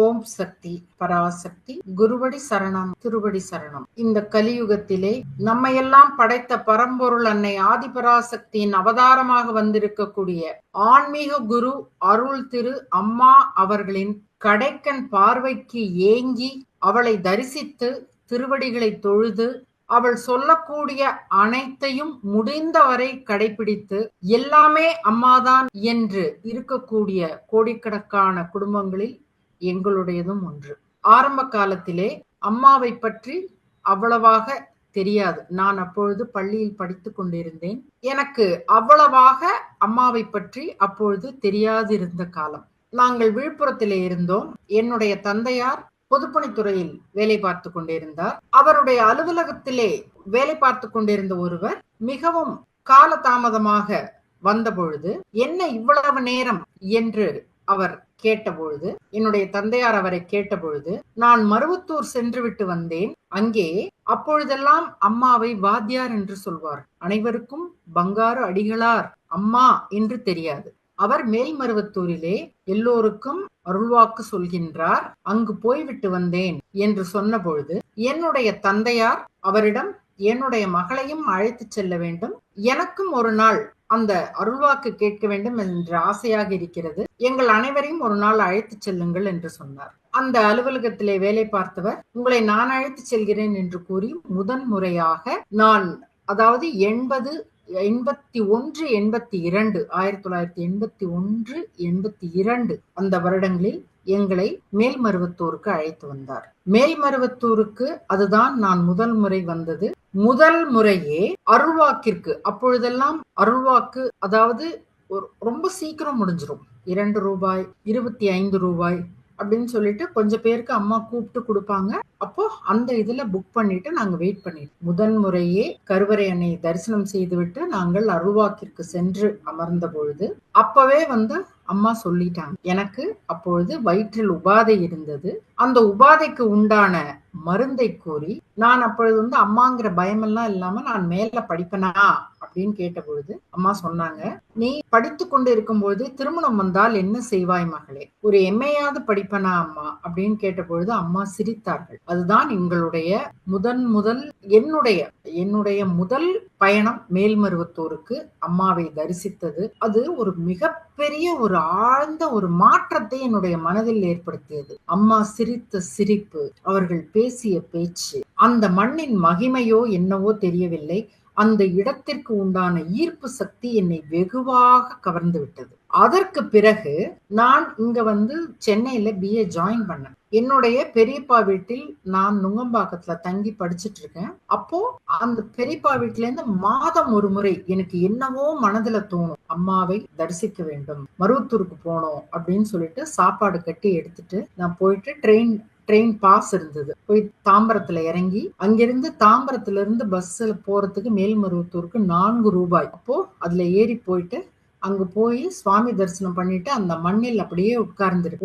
ஓம் சக்தி பராசக்தி குருவடி சரணம் திருவடி சரணம். இந்த கலியுகத்திலே நம்மையெல்லாம் படைத்த பரம்பொருள் அன்னை ஆதிபராசக்தியின் அவதாரமாக வந்திருக்கக்கூடிய ஆன்மீக குரு அருள் திரு அம்மா அவர்களின் கடைக்கண் பார்வைக்கு ஏங்கி அவளை தரிசித்து திருவடிகளை தொழுது அவள் சொல்லக்கூடிய அனைத்தையும் முடிந்தவரை கடைபிடித்து எல்லாமே அம்மாதான் என்று இருக்கக்கூடிய கோடிக்கணக்கான குடும்பங்களில் எங்களுடையதும் ஒன்று. ஆரம்ப காலத்திலே அம்மாவை பற்றி அவ்வளவாக தெரியாது. நான் அப்பொழுது பள்ளியில் படித்துக் கொண்டிருந்தேன். எனக்கு அவ்வளவாக அம்மாவை பற்றி அப்பொழுது தெரியாதிருந்த காலம். நாங்கள் விழுப்புரத்திலே இருந்தோம். என்னுடைய தந்தையார் பொதுப்பணித்துறையில் வேலை பார்த்து கொண்டிருந்தார். அவருடைய அலுவலகத்திலே வேலை பார்த்து கொண்டிருந்த ஒருவர் மிகவும் காலதாமதமாக வந்த பொழுது, என்ன இவ்வளவு நேரம் என்று அவர் கேட்டபொழுது, என்னுடைய தந்தையார் அவரை கேட்டபொழுது, நான் மருவத்தூர் சென்று விட்டு வந்தேன். அங்கே அப்பொழுதெல்லாம் அம்மாவை வாத்தியார் என்று சொல்வார். அனைவருக்கும் பங்காரு அடிகளார் அம்மா என்று தெரியாது. அவர் மேல்மருவத்தூரிலே எல்லோருக்கும் அருள்வாக்கு சொல்கின்றார். அங்கு போய்விட்டு வந்தேன் என்று சொன்ன பொழுது, என்னுடைய தந்தையார் அவரிடம் என்னுடைய மகளையும் அழைத்து செல்ல வேண்டும், எனக்கும் ஒரு நாள் அந்த அருள்வாக்கு கேட்க வேண்டும் என்ற ஆசையாக இருக்கிறது, எங்கள் அனைவரையும் ஒரு நாள் அழைத்து செல்லுங்கள் என்று சொன்னார். அந்த அலுவலகத்திலே வேலை பார்த்தவர், உங்களை நான் அழைத்து செல்கிறேன் என்று கூறி முதன் முறையாக நான், அதாவது 81, 82, 1981, 82 அந்த வருடங்களில் எங்களை மேல்மருவத்தூருக்கு அழைத்து வந்தார். மேல்மருவத்தூருக்கு அதுதான் நான் முதல் முறை வந்தது. முதல் முறையே அருள்வாக்கிற்கு, அப்பொழுதெல்லாம் அருள்வாக்கு அதாவது ரொம்ப சீக்கிரம் முடிஞ்சிரும். 2 ரூபாய், 25 ரூபாய் அப்படின்னு சொல்லிட்டு கொஞ்சம் பேருக்கு அம்மா கூப்பிட்டு கொடுப்பாங்க. அப்போ அந்த இதுல புக் பண்ணிட்டு நாங்க வெயிட் பண்ணிட்டு, முதன் முறையே கருவறை அன்னை தரிசனம் செய்துவிட்டு நாங்கள் அருள்வாக்கிற்கு சென்று அமர்ந்த பொழுது அப்பவே அம்மா சொல்லிட்டாங்க. எனக்கு அப்பொழுது வயிற்றில் உபாதை இருந்தது. அந்த உபாதைக்கு உண்டான மருந்தை கூறி, நான் அப்பொழுது அம்மாங்கிற பயமெல்லாம் இல்லாம நான் மேல படிப்பனா அப்படின்னு கேட்ட பொழுது அம்மா சொன்னாங்க, நீ படித்து கொண்டு இருக்கும் பொழுது திருமணம் வந்தால் என்ன செய்வாய் மகளே, ஒரு எம்ஏயாவது படிப்பனா அம்மா அப்படின்னு கேட்ட பொழுது அம்மா சிரித்தார்கள். அதுதான் எங்களுடைய முதல் என்னுடைய முதல் பயணம் மேல்மருவத்தூருக்கு அம்மாவை தரிசித்தது. அது ஒரு மிகப்பெரிய ஒரு ஆழ்ந்த ஒரு மாற்றத்தை என்னுடைய மனதில் ஏற்படுத்தியது. அம்மா சிரித்த சிரிப்பு, அவர்கள் பேசிய பேச்சு, அந்த மண்ணின் மகிமையோ என்னவோ தெரியவில்லை, அந்த இடத்திற்கு உண்டான ஈர்ப்பு சக்தி என்னை வெகுவாக கவர்ந்து விட்டது. அதற்கு பிறகு நான் இங்க சென்னையில BA ஜாயின் பண்ணேன். என்னுடைய பெரியப்பா வீட்டில் நான் நுங்கம்பாக்கத்துல தங்கி படிச்சுட்டு இருக்கேன். அப்போ அந்த பெரியப்பா வீட்டுல இருந்து மாதம் ஒரு முறை எனக்கு என்னவோ மனதுல தோணும், அம்மாவை தரிசிக்க வேண்டும், மருவத்தூருக்கு போனோம் அப்படின்னு சொல்லிட்டு சாப்பாடு கட்டி எடுத்துட்டு நான் போயிட்டு ட்ரெயின் பாஸ் இருந்தது, போய் தாம்பரத்துல இறங்கி அங்கிருந்து தாம்பரத்துல இருந்து பஸ்ல போறதுக்கு மேல்மருவத்தூருக்கு 4 ரூபாய். அப்போ அதுல ஏறி போயிட்டு அங்க போய் சுவாமி தரிசனம் பண்ணிட்டு அந்த மண்ணில் அப்படியே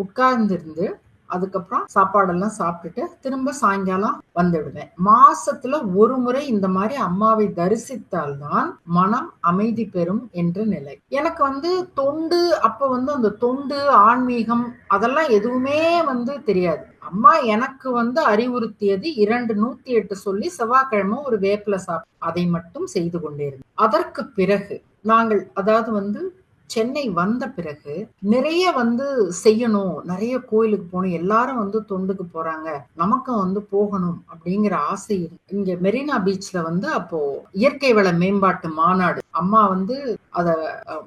உட்கார்ந்திருந்து அதுக்கப்புறம் சாப்பாடெல்லாம் சாப்பிட்டுட்டு திரும்ப சாயங்காலம் வந்துடுவேன். மாசத்துல ஒரு முறை இந்த மாதிரி அம்மாவை தரிசித்தால்தான் மனம் அமைதி பெறும் என்ற நிலை. எனக்கு தொண்டு, அப்ப அந்த தொண்டு ஆன்மீகம் அதெல்லாம் எதுவுமே தெரியாது. அம்மா எனக்கு அறிவுறுத்தியது 2 108 சொல்லி செவ்வாய்க்கிழமை ஒரு வேப்பில அதை மட்டும் செய்து கொண்டிருந்தேன். அதற்கு பிறகு நாங்கள், அதாவது சென்னை வந்த பிறகு நிறைய செய்யணும், நிறைய கோயிலுக்கு போகணும், எல்லாரும் தொண்டுக்கு போறாங்க, நமக்கும் போகணும் அப்படிங்கிற ஆசை இருக்கு. இங்க மெரினா பீச்ல அப்போ இயற்கை வள மேம்பாட்டு மாநாடு அம்மா அத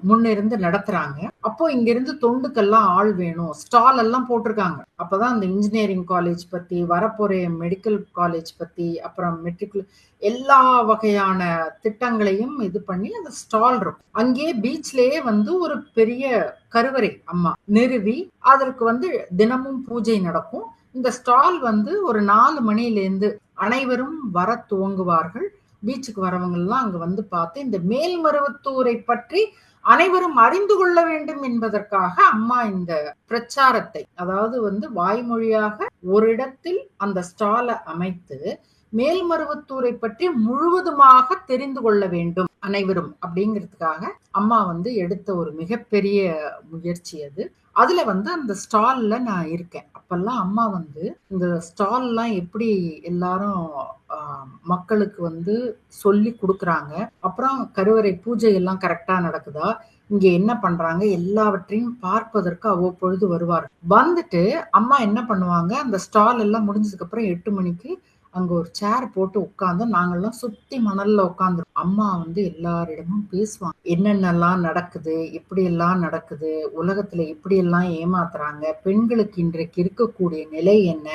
முன்னிருந்து நடத்துறாங்க. அப்போ இங்க இருந்து தொண்டுக்கெல்லாம் ஆள் வேணும், ஸ்டால் எல்லாம் போட்டிருக்காங்க. அப்பதான் அந்த இன்ஜினியரிங் காலேஜ் பத்தி, வரப்போற மெடிக்கல் காலேஜ் பத்தி, அப்புறம் மெட்ரிகுலர் எல்லா வகையான திட்டங்களையும் இது பண்ணி அந்த ஸ்டால் இருக்கும். அங்கேயே பீச்லயே ஒரு பெரிய கருவறை அம்மா நிறுவி அதற்கு தினமும் பூஜை நடக்கும். இந்த ஸ்டால் ஒரு 4 மணியிலிருந்து அனைவரும் வர துவங்குவார்கள். பீச்சுக்கு வரவங்க எல்லாம் அங்க பார்த்து இந்த மேல்மருவத்தூரை பற்றி அனைவரும் அறிந்து கொள்ள வேண்டும் என்பதற்காக அம்மா இந்த பிரச்சாரத்தை, அதாவது வாய்மொழியாக ஒரு இடத்தில் அந்த ஸ்டாலை அமைத்து மேல்மருவத்தூரை பற்றி முழுவதுமாக தெரிந்து கொள்ள வேண்டும் அனைவரும் அப்படிங்கிறதுக்காக அம்மா வந்து எடுத்த ஒரு மிகப்பெரிய முயற்சி அது. அதுல வந்து அந்த ஸ்டால்ல நான் இருக்கேன். அப்பல்லாம் அம்மா வந்து இந்த ஸ்டால்லாம் எப்படி எல்லாரும் அ மக்களுக்கு வந்து சொல்லிக் குடுக்குறாங்க. அப்புறம் கருவறை பூஜை எல்லாம் கரெக்ட்டா நடக்குதா? இங்க என்ன பண்றாங்க? எல்லாவற்றையும் பார்ப்பதற்கு அவ்வப்பொழுது வருவார்கள். வந்துட்டு அம்மா என்ன பண்ணுவாங்க, அந்த ஸ்டால் எல்லாம் முடிஞ்சதுக்கு அப்புறம் 8 மணிக்கு அங்க ஒரு சேர் போட்டு உட்கார்ந்து நாங்கெல்லாம் சுத்தி மணல்ல உட்கார்ந்துருப்போம். அம்மா வந்து எல்லாரிடமும் பேசுவாங்க. என்னென்னலாம் நடக்குது? எப்படியெல்லாம் நடக்குது? உலகத்துல எப்படியெல்லாம் ஏமாத்துறாங்க? பெண்களுக்கு இன்றைக்கு இருக்கக்கூடிய நிலை என்ன?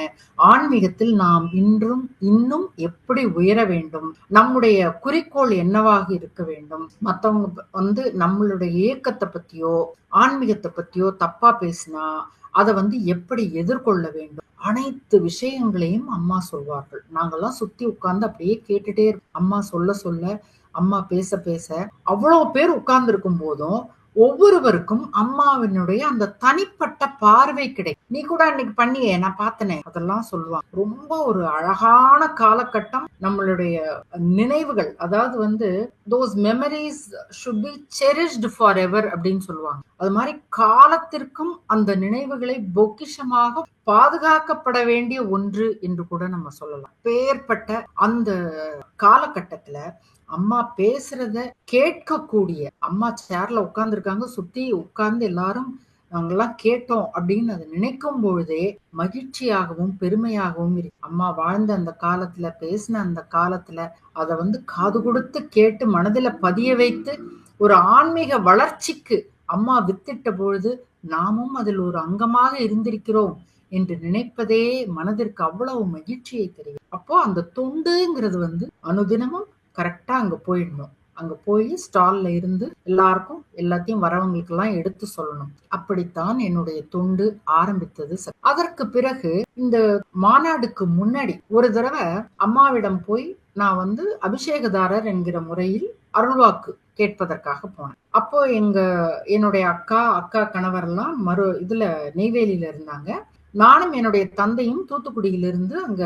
ஆன்மீகத்தில் நாம் இன்னும் எப்படி உயர வேண்டும்? நம்முடைய குறிக்கோள் என்னவாக இருக்க வேண்டும்? மத்தவங்க வந்து நம்மளுடைய இயக்கத்த பத்தியோ, ஆன்மீகத்த பத்தியோ தப்பா பேசினா, அத வந்து எப்படி எதிர்கொள்ள வேண்டும்? அனைத்து விஷயங்களையும் அம்மா சொல்வார்கள். நாங்கெல்லாம் சுத்தி உட்கார்ந்து அப்படியே கேட்டுட்டே இருப்போம். அம்மா சொல்ல சொல்ல, அம்மா பேச பேச, அவ்வளோ பேர் உட்கார்ந்திருக்கும் போதும், ஒவ்வொருவருக்கும் அம்மாவினுடைய அந்த தனிப்பட்ட பார்வை கிடைக்கும். "நீ கூட அன்னைக்கு பண்ணியே, நான் பார்த்தனே" அதெல்லாம் சொல்லுவாங்க. ரொம்ப ஒரு அழகான காலகட்டம். நம்மளுடைய நினைவுகள், அதாவது வந்து "those memories should be cherished for ever" அப்படின்னு சொல்லுவாங்க. அது மாரி காலத்திற்கும் அந்த நினைவுகளை பொக்கிஷமாக பாதுகாக்கப்பட வேண்டிய ஒன்று என்று கூட நம்ம சொல்லலாம். அப்பேற்பட்ட அந்த காலகட்டத்துல அம்மா பேசுறத கேட்கக்கூடிய, அம்மா சேர்ல உட்கார்ந்துருக்காங்க, சுத்தி உட்கார்ந்து எல்லாரும் நாங்கெல்லாம் கேட்டோம் அப்படின்னு அத நினைக்கும் பொழுதே மகிழ்ச்சியாகவும், பெருமையாகவும் இருக்கு. அம்மா வாழ்ந்த அந்த காலத்துல, பேசின அந்த காலத்துல, அத வந்து காது கொடுத்து கேட்டு மனதில பதிய வைத்து, ஒரு ஆன்மீக வளர்ச்சிக்கு அம்மா வித்திட்ட பொழுது, நாமும் அதில் ஒரு அங்கமாக இருந்திருக்கிறோம் என்று நினைப்பதே மனதிற்கு அவ்வளவு மகிழ்ச்சியை தருகிறது. அப்போ அந்த தொண்டுங்கிறது வந்து அனுதினமும் கரெக்ட்டா அங்க போயிடணும். அங்க போய் ஸ்டால்ல இருந்து எல்லாருக்கும் எல்லாத்தையும் வரவங்களுக்கெல்லாம் எடுத்து சொல்லணும். அப்படித்தான் என்னுடைய தொண்டு ஆரம்பித்தது. அதற்கு பிறகு இந்த மாநாடுக்கு முன்னாடி ஒரு தடவ அம்மாவிடம் போய் நான் வந்து அபிஷேகதாரர் என்கிற முறையில் அருள்வாக்கு கேட்பதற்காக போனேன். அப்போ என்னுடைய அக்கா கணவர்லாம் இதுல நெய்வேலியில இருந்தாங்க. நானும் என்னுடைய தந்தையும் தூத்துக்குடியிலிருந்து அங்க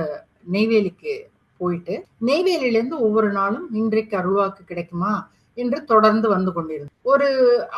நெய்வேலிக்கு போயிட்டு, நெய்வேலியிலேருந்து ஒவ்வொரு நாளும் இன்றைக்கு அருள்வாக்கு கிடைக்குமா என்று தொடர்ந்து வந்து கொண்டிருந்தது. ஒரு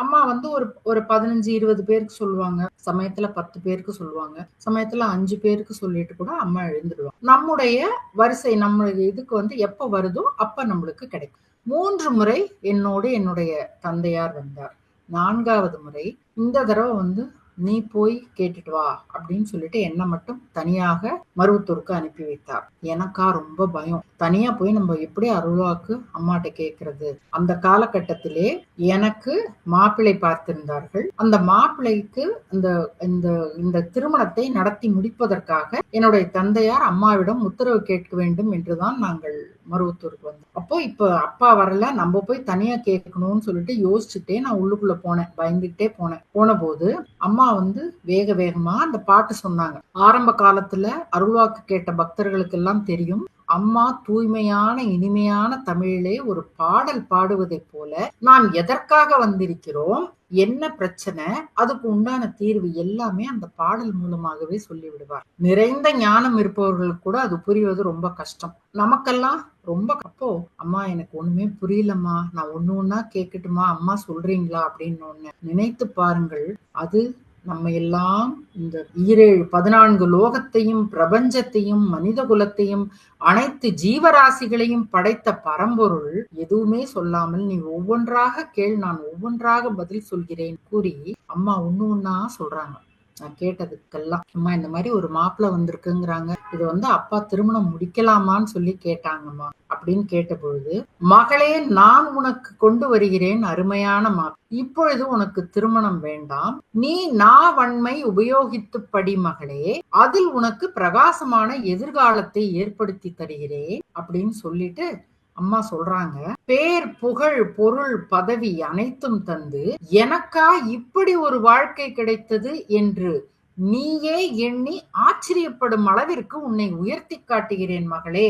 அம்மா வந்து ஒரு 15, 20 பேருக்கு சொல்லுவாங்க. சமயத்துல 10 பேருக்கு சொல்லுவாங்க. சமயத்துல 5 பேருக்கு சொல்லிட்டு கூட அம்மா எழுந்துடுவாங்க. நம்முடைய வரிசை நம்மளுடைய இதுக்கு வந்து எப்ப வருதோ அப்ப நம்மளுக்கு கிடைக்கும். 3 முறை என்னோடு என்னுடைய தந்தையார் வந்தார். 4வது முறை இந்த தடவ வந்து நீ போய் கேட்டுட்டு வா அப்படின்னு சொல்லிட்டு என்ன மட்டும் தனியாக மருவத்தூருக்கு அனுப்பி வைத்தார். எனக்கா ரொம்ப பயம். தனியா போய் நம்ம எப்படி அருள்வாக்கு அம்மாட்ட கேட்கறது? அந்த காலகட்டத்திலே எனக்கு மாப்பிள்ளை பார்த்திருந்தார்கள். அந்த மாப்பிள்ளைக்கு இந்த இந்த இந்த திருமணத்தை நடத்தி முடிப்பதற்காக என்னுடைய தந்தையார் அம்மாவிடம் உத்தரவு கேட்க வேண்டும் என்றுதான் நாங்கள் மருவத்தூருக்கு வந்தோம். அப்போ இப்ப அப்பா வரல, நம்ம போய் தனியா கேட்கணும்னு சொல்லிட்டு யோசிச்சுட்டே நான் உள்ளுக்குள்ள போனேன். பயந்துகிட்டே போனேன். போன போது அம்மா வந்து வேக வேகமா அந்த பாட்டு சொன்னாங்க. ஆரம்ப காலத்துல அருள்வாக்கு கேட்ட பக்தர்களுக்கு எல்லாம் தெரியும். அம்மா தூய்மையான இனிமையான தமிழிலே ஒரு பாடல் பாடுவதைப் போல நாம் எதற்காக வந்திருக்கிறோம், என்ன பிரச்சனை, அதுக்கு உண்டான தீர்வு எல்லாமே அந்த பாடல் மூலமாகவே சொல்லிவிடுவார். நிறைந்த ஞானம் இருப்பவர்களுக்கு கூட அது புரிவது ரொம்ப கஷ்டம். நமக்கெல்லாம் ரொம்ப அப்போ அம்மா எனக்கு ஒண்ணுமே புரியலம்மா, நான் ஒண்ணு ஒண்ணா கேட்கட்டுமா, அம்மா சொல்றீங்களா அப்படின்னு நினைத்து பாருங்கள். அது நம்ம எல்லாம் இந்த 14 லோகத்தையும் பிரபஞ்சத்தையும் மனித குலத்தையும் அனைத்து ஜீவராசிகளையும் படைத்த பரம்பொருள் எதுவுமே சொல்லாமல் நீ ஒவ்வொன்றாக கேள், நான் ஒவ்வொன்றாக பதில் சொல்கிறேன் கூறி அம்மா ஒண்ணு ஒண்ணா சொல்றாங்க. நான் கேட்டதுக்கெல்லாம் அம்மா இந்த மாதிரி ஒரு மாப்பிள்ளை வந்திருக்குங்கிறாங்க, இது வந்து அப்பா திருமணம் முடிக்கலாமான்னு சொல்லி கேட்டாங்கம்மா அப்படின்னு கேட்ட பொழுது, மகளே நான் உனக்கு கொண்டு வருகிறேன் அருமையான மாப்பிள்ளை. இப்பொழுது உனக்கு திருமணம் வேண்டாம், நீ நாவன்மை உபயோகித்து படி மகளே, அதில் உனக்கு பிரகாசமான எதிர்காலத்தை ஏற்படுத்தி தருகிறேன் அப்படின்னு சொல்லிட்டு அம்மா சொல்றாங்க, பேர் புகழ் பொருள் பதவி அனைத்தும் தந்து எனக்கா இப்படி ஒரு வாழ்க்கை கிடைத்தது என்று நீயே எண்ணி ஆச்சரியப்படும் அளவிற்கு உன்னை உயர்த்தி காட்டுகிறேன் மகளே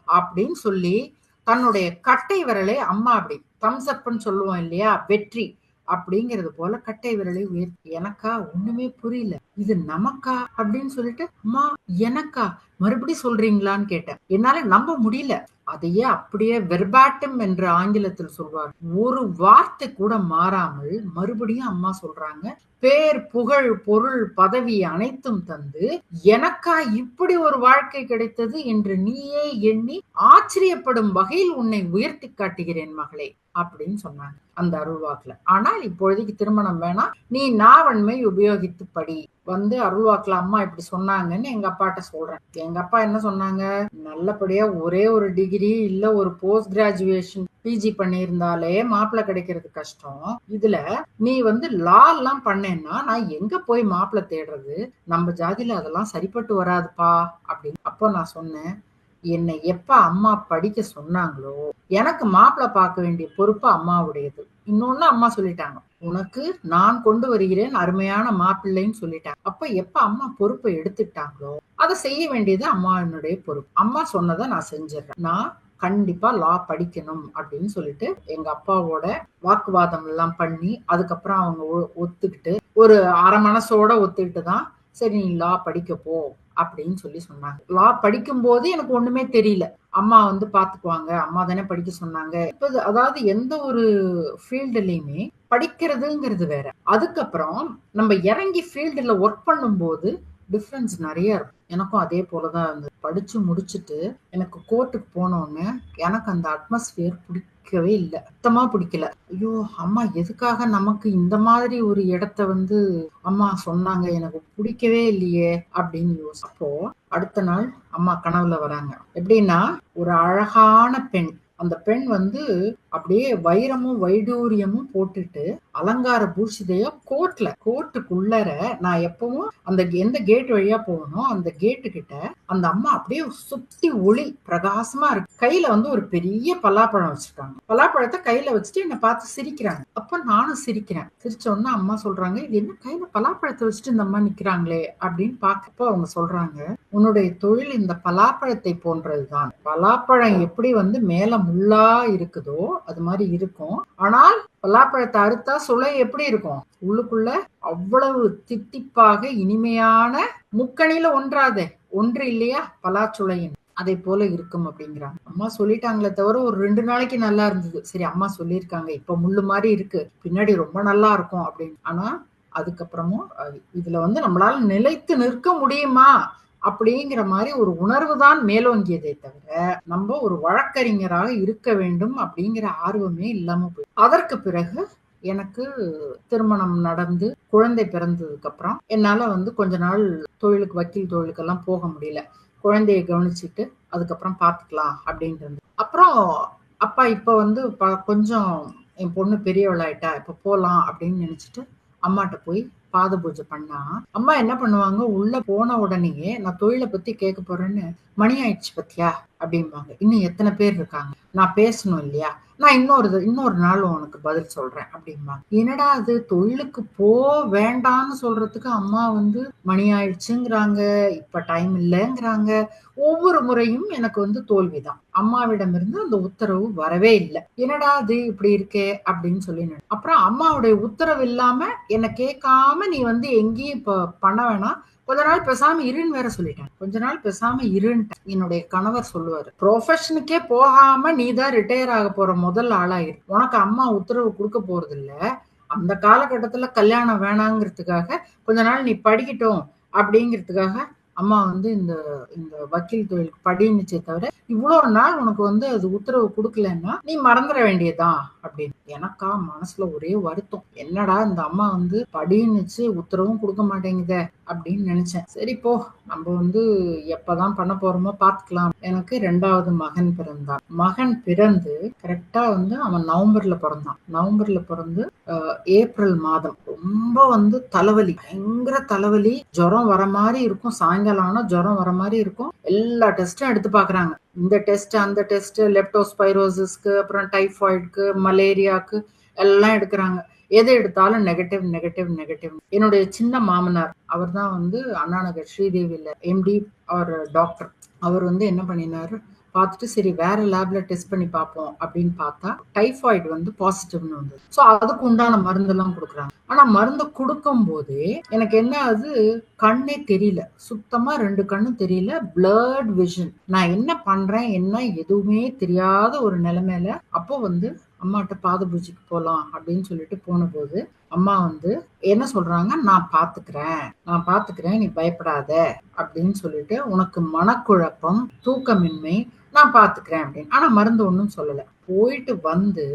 அப்படின்னு சொல்லி தன்னுடைய கட்டை விரலை அம்மா அப்படி தம்ஸ் அப்னு சொல்லுவோம் இல்லையா, வெற்றி அப்படிங்கிறது போல கட்டை விரலை உயர்த்தி, எனக்கா ஒண்ணுமே புரியல, இது நமக்கா அப்படின்னு சொல்லிட்டு, அம்மா எனக்கா மறுபடியும் சொல்றீங்களான்னு கேட்டேன். என்னால நம்ப முடியல. அதையே அப்படியே வெர்பாட்டம் என்று ஆங்கிலத்தில் சொல்வார். ஒரு வார்த்தை கூட மாறாமல் மறுபடியும் அம்மா சொல்றாங்க, பேர் புகழ் பொருள் பதவி அனைத்தும் தந்து எனக்கா இப்படி ஒரு வாழ்க்கை கிடைத்தது என்று நீயே எண்ணி ஆச்சரியப்படும் வகையில் உன்னை உயர்த்தி காட்டுகிறேன் மகளே அப்படின்னு சொன்னாங்க அந்த அருள்வாக்குல. ஆனால் இப்பொழுதைக்கு திருமணம் வேணாம், நீ நாவன்மை உபயோகித்து படி அருள்வாக்குல அம்மா இப்படி சொன்னாங்கன்னு எங்க அப்பாட்ட சொல்றேன். எங்க அப்பா என்ன சொன்னாங்க, நல்லபடியா ஒரே ஒரு டிகிரி இல்ல ஒரு போஸ்ட் கிராஜுவேஷன் பிஜி பண்ணியிருந்தாலே மாப்பிள்ளை கிடைக்கிறது கஷ்டம். இதுல நீ லா எல்லாம் பண்ணேன்னா நான் எங்க போய் மாப்பிள்ளை தேடுறது, நம்ம ஜாதியில அதெல்லாம் சரிப்பட்டு வராதுப்பா அப்படின்னு. அப்போ நான் சொன்னேன், என்னை எப்ப அம்மா படிக்க சொன்னாங்களோ எனக்கு மாப்பிள்ளை பார்க்க வேண்டிய பொறுப்பு அம்மாவுடையது. இன்னொன்னு அம்மா சொல்லிட்டாங்க, உனக்கு நான் கொண்டு வருகிறேன் அருமையான மாப்பிள்ளைன்னு சொல்லிட்டாங்க. அப்ப எப்ப அம்மா பொறுப்பை எடுத்துட்டாங்களோ அதை செய்ய வேண்டியது அம்மாவினுடைய பொறுப்பு. அம்மா சொன்னதை நான் செஞ்சிடறேன், நான் கண்டிப்பா லா படிக்கணும் அப்படின்னு சொல்லிட்டு எங்க அப்பாவோட வாக்குவாதம் எல்லாம் பண்ணி அதுக்கப்புறம் அவங்க ஒத்துக்கிட்டு ஒரு அரை மனசோட ஒத்துக்கிட்டு தான் சரி நீ லா படிக்க போ அப்படின்னு சொல்லி சொன்னாங்க. லா படிக்கும் போது எனக்கு ஒண்ணுமே தெரியல. அம்மா பாத்துக்குவாங்க, அம்மா தானே படிக்க சொன்னாங்க. இப்ப அதாவது எந்த ஒரு ஃபீல்டுலயுமே படிக்கிறதுங்கிறது வேற. அதுக்கப்புறம் நம்ம இறங்கி ஃபீல்டுல ஒர்க் பண்ணும் போது டிஃபரன்ஸ் நிறைய இருக்கும். எனக்கும் அதே போலதான் இருந்தது. படிச்சு முடிச்சுட்டு எனக்கு கோர்ட்டுக்கு போனோன்னு எனக்கு அந்த அட்மாஸ்பியர் பிடிக்கவே இல்லை, சுத்தமா பிடிக்கல. ஐயோ அம்மா எதுக்காக நமக்கு இந்த மாதிரி ஒரு இடத்த அம்மா சொன்னாங்க, எனக்கு பிடிக்கவே இல்லையே அப்படின்னு யோசிப்போ அடுத்த நாள் அம்மா கனவுல வராங்க. எப்படின்னா ஒரு அழகான பெண், அந்த பெண் அப்படியே வைரமும் வைடூரியமும் போட்டுட்டு அலங்கார பூஷிதையா கோர்ட்டுக்குள்ளர நான் எப்பவும் அந்த எந்த கேட் வழியா போகணும் அந்த கேட்டு கிட்ட அந்த அம்மா அப்படியே சுத்தி ஒளி பிரகாசமா இருக்கு. கையில ஒரு பெரிய பலாப்பழம் வச்சிருக்காங்க. பலாப்பழத்தை கையில வச்சுட்டு என்னை பார்த்து சிரிக்கிறாங்க. அப்ப நானும் சிரிக்கிறேன். சிரிச்ச உடனே அம்மா சொல்றாங்க, இது என்ன கையில பலாப்பழத்தை வச்சுட்டு இந்த அம்மா நிக்கிறாங்களே அப்படின்னு பாக்கப்போ அவங்க சொல்றாங்க, உன்னுடைய தொழில் இந்த பலாப்பழத்தை போன்றதுதான். பலாப்பழம் எப்படி மேல முள்ளா இருக்குதோ அது மாதிரி இருக்கும். ஆனால் பலாப்பழத்தை அறுத்தா சுளை எப்படி இருக்கும், உள்ளுக்குள்ள அவ்வளவு தித்திப்பாக இனிமையான முக்கணில ஒன்று இல்லையா பலாச்சுளையின், அதை போல இருக்கும் அப்படிங்கிறாங்க. அம்மா சொல்லிட்டாங்களே தவிர ஒரு 2 நாளைக்கு நல்லா இருந்தது. சரி அம்மா சொல்லியிருக்காங்க, இப்ப முள்ளு மாதிரி இருக்கு, பின்னாடி ரொம்ப நல்லா இருக்கும் அப்படின்னு. ஆனா அதுக்கப்புறமும் இதுல நம்மளால நிலைத்து நிற்க முடியுமா அப்படிங்கிற மாதிரி ஒரு உணர்வு தான் மேலோங்கியதே தவிர நம்ம ஒரு வழக்கறிஞராக இருக்க வேண்டும் அப்படிங்கிற ஆர்வமே இல்லாம போய். அதற்கு பிறகு எனக்கு திருமணம் நடந்து குழந்தை பிறந்ததுக்கு அப்புறம் என்னால கொஞ்ச நாள் தொழிலுக்கு வக்கீல் தொழிலுக்கெல்லாம் போக முடியல. குழந்தையை கவனிச்சுட்டு அதுக்கப்புறம் பாத்துக்கலாம் அப்படின்றது. அப்புறம் அப்பா இப்ப கொஞ்சம் என் பொண்ணு பெரியவளாயிட்டா, இப்ப போலாம் அப்படின்னு நினைச்சிட்டு அம்மாட்ட போய் பாத பூஜை பண்ணா அம்மா என்ன பண்ணுவாங்க, உள்ள போன உடனேயே நான் தொழிலை பத்தி கேட்க போறேன்னு, மணி ஆயிடுச்சு பத்தியா அப்படிம்பாங்க. இன்னும் எத்தனை பேர் இருக்காங்க, நான் பேசணும் இல்லையா, நான் இன்னொரு நாள் உனக்கு பதில் சொல்றேன் அப்படிம்பா. என்னடா அது, தொழிலுக்கு போ வேண்டான்னு சொல்றதுக்கு அம்மா மணி ஆயிடுச்சுங்கிறாங்க, இப்ப டைம் இல்லைங்கிறாங்க. ஒவ்வொரு முறையும் எனக்கு தோல்விதான். அம்மாவிடம் இருந்து அந்த உத்தரவு வரவே இல்லை. என்னடா அது இப்படி இருக்கே அப்படின்னு சொல்லி அப்புறம் அம்மாவுடைய உத்தரவு இல்லாம என்ன கேட்காம நீ எங்கேயும் இப்ப பண்ண வேணாம், கொஞ்ச நாள் பேசாம இருன்னு வேற சொல்லிட்டேன். கொஞ்ச நாள் பேசாம இருன்ட்டு என்னுடைய கணவர் சொல்லுவாரு, ப்ரொஃபஷனுக்கே போகாம நீதான் ரிட்டையர் ஆக போற முதல் ஆளாயிரு, உனக்கு அம்மா உத்தரவு கொடுக்க போறது இல்ல, அந்த காலகட்டத்துல கல்யாணம் வேணாங்கிறதுக்காக கொஞ்ச நாள் நீ படிக்கட்டும் அப்படிங்கிறதுக்காக அம்மா இந்த இந்த வக்கீல் தொழிலுக்கு படின்னுச்சே தவிர இவ்வளவு நாள் உனக்கு அது உத்தரவு கொடுக்கலன்னா நீ மறந்துட வேண்டியதான் அப்படின்னு. எனக்கா மனசுல ஒரே வருத்தம், என்னடா இந்த அம்மா படின்னுச்சு உத்தரவும் கொடுக்க மாட்டேங்குதே அப்படின்னு நினைச்சேன். சரி போ, நம்ம எப்பதான் பண்ண போறோமோ பாத்துக்கலாம். எனக்கு 2வது மகன் பிறந்தான். மகன் பிறந்து கரெக்டா அவன் நவம்பர்ல பிறந்தான். நவம்பர்ல பிறந்து ஏப்ரல் மாதம் ரொம்ப தலைவலி, பயங்கர தலைவலி, ஜுரம் வர மாதிரி இருக்கும், சாயங்காலம் ஆனா ஜுரம் வர மாதிரி இருக்கும். எல்லா டெஸ்டும் எடுத்து பாக்குறாங்க, இந்த டெஸ்ட் அந்த டெஸ்ட், லெப்டோஸ்பைரோசிஸ்க்கு, அப்புறம் டைஃபாய்டுக்கு, மலேரியாக்கு எல்லாம் எடுக்கிறாங்க. எது எடுத்தாலும் நெகட்டிவ் நெகட்டிவ் நெகட்டிவ். என்னுடைய சின்ன மாமனார், அவர் தான் அண்ணாநகர் ஸ்ரீதேவியில எம்டி, அவர் டாக்டர். அவர் என்ன பண்ணினாரு, பார்த்துட்டு சரி வேற லேப்ல டெஸ்ட் பண்ணி பார்ப்போம் அப்படின்னு பார்த்தா டைஃபாய்டு வந்து பாசிட்டிவ்னு வந்தது. ஸோ அதுக்கு உண்டான மருந்தெல்லாம் கொடுக்குறாங்க. ஆனா மருந்து கொடுக்கும் போதே எனக்கு என்ன ஆகுது, கண்ணே தெரியல, சுத்தமா 2 கண்ணும் தெரியல, பிளர்ட் விஷன். நான் என்ன பண்றேன் என்ன எதுவுமே தெரியாத ஒரு நிலைமையில அப்போ வந்து அம்மாட்ட பாத பூஜைக்கு போலாம் அப்படின்னு சொல்லிட்டு போனபோது அம்மா வந்து என்ன சொல்றாங்க, நான் பாத்துக்கிறேன் நீ பயப்படாத அப்படின்னு சொல்லிட்டு, உனக்கு மனக்குழப்பம், தூக்கமின்மை, நான் பாத்துக்கிறேன் அப்படின்னு. ஆனா மருந்து ஒண்ணும் சொல்லல. போயிட்டு வந்து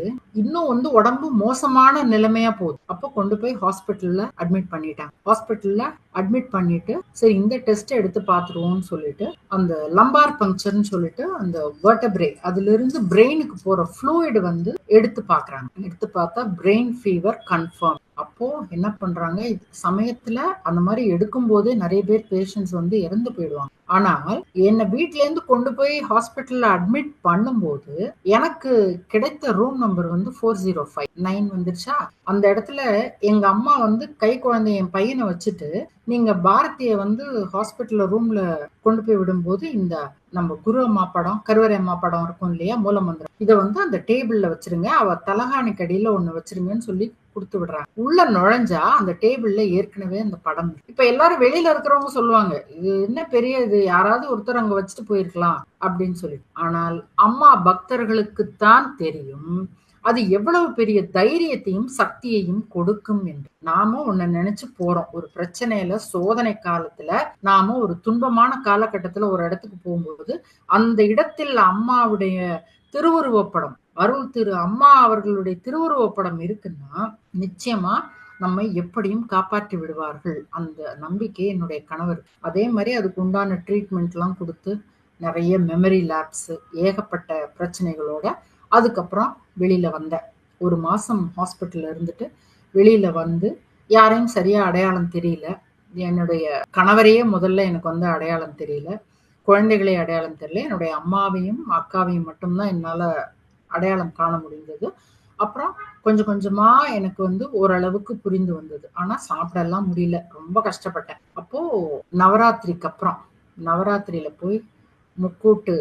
இன்னும் வந்து உடம்பு மோசமான நிலைமையா போகுது. அப்போ கொண்டு போய் ஹாஸ்பிட்டல்ல அட்மிட் பண்ணிட்டாங்க. ஹாஸ்பிட்டல்ல அட்மிட் பண்ணிட்டு சரி இந்த டெஸ்ட் எடுத்து பாத்துருவோம்னு சொல்லிட்டு அந்த லம்பார் பங்க்சர்னு சொல்லிட்டு அந்த வெர்டபிரே அதுல இருந்து பிரெயினுக்கு போற ஃப்ளூயிட் வந்து எடுத்து பாக்குறாங்க. எடுத்து பார்த்தா பிரெயின் ஃபீவர் கன்ஃபார்ம். அப்போ என்ன பண்றாங்க, சமயத்துல அந்த மாதிரி எடுக்கும் போதே நிறைய பேர் பேஷண்ட்ஸ் வந்து இறந்து போயிடுவாங்க. ஆனால் என்ன வீட்ல இருந்து கொண்டு போய் ஹாஸ்பிட்டல்ல அட்மிட் பண்ணும்போது எனக்கு கிடைத்த ரூம் நம்பர் வந்து 405 9 வந்துருச்சா. அந்த இடத்துல எங்க அம்மா வந்து கை குழந்தை என் பையனை வச்சுட்டு நீங்க பாரதிய வந்து ஹாஸ்பிட்டல்ல ரூம்ல கொண்டு போய் விடும்போது இந்த நம்ம குரு அம்மா படம் கருவறை அம்மா படம் இருக்கும் இல்லையா, மூலமந்திரம், இதை வந்து அந்த டேபிள்ல வச்சிருங்க, அவ தலகாணிக்கு அடியில ஒண்ணு வச்சிருங்கன்னு சொல்லி கொடுத்து விடுறாங்க. உள்ள நுழைஞ்சா அந்த டேபிள்ல ஏற்கனவே அந்த படம். இப்ப எல்லாரும் வெளியில இருக்கிறவங்க சொல்லுவாங்க இது என்ன பெரிய இது, யாராவது ஒருத்தர் அங்க வச்சுட்டு போயிருக்கலாம் அப்படின்னு சொல்லி. ஆனால் அம்மா பக்தர்களுக்குத்தான் தெரியும் அது எவ்வளவு பெரிய தைரியத்தையும் சக்தியையும் கொடுக்கும் என்று. நாம ஒண்ணு நினைச்சு போறோம், ஒரு பிரச்சனையில சோதனை காலத்துல நாம ஒரு துன்பமான காலகட்டத்துல ஒரு இடத்துக்கு போகும்போது அந்த இடத்தில் அம்மாவுடைய திருவுருவப்படம், அருள் திரு அம்மா அவர்களுடைய திருவுருவப்படம் இருக்குன்னா நிச்சயமா நம்மை எப்படியும் காப்பாற்றி விடுவார்கள். அந்த நம்பிக்கை என்னுடைய கணவர். அதே மாதிரி அதுக்கு உண்டான ட்ரீட்மெண்ட் எல்லாம் கொடுத்து நிறைய மெமரி லேப்ஸ் ஏகப்பட்ட பிரச்சனைகளோட அதுக்கப்புறம் வெளியில வந்தேன். ஒரு மாசம் ஹாஸ்பிட்டல்ல இருந்துட்டு வெளியில வந்து யாரையும் சரியா அடையாளம் தெரியல. என்னுடைய கணவரையே முதல்ல எனக்கு வந்து அடையாளம் தெரியல, குழந்தைகளை அடையாளம் தெரியல, என்னுடைய அம்மாவையும் அக்காவையும் மட்டும்தான் என்னால அடையாளம் காண முடிந்தது. அப்புறம் கொஞ்சம் கொஞ்சமா எனக்கு வந்து ஓரளவுக்கு புரிந்து வந்தது. ஆனா சாப்பிடலாம் முடியல, ரொம்ப கஷ்டப்பட்டேன். அப்போ நவராத்திரிக்கு அப்புறம் நவராத்திரியில போய் முக்கூட்டு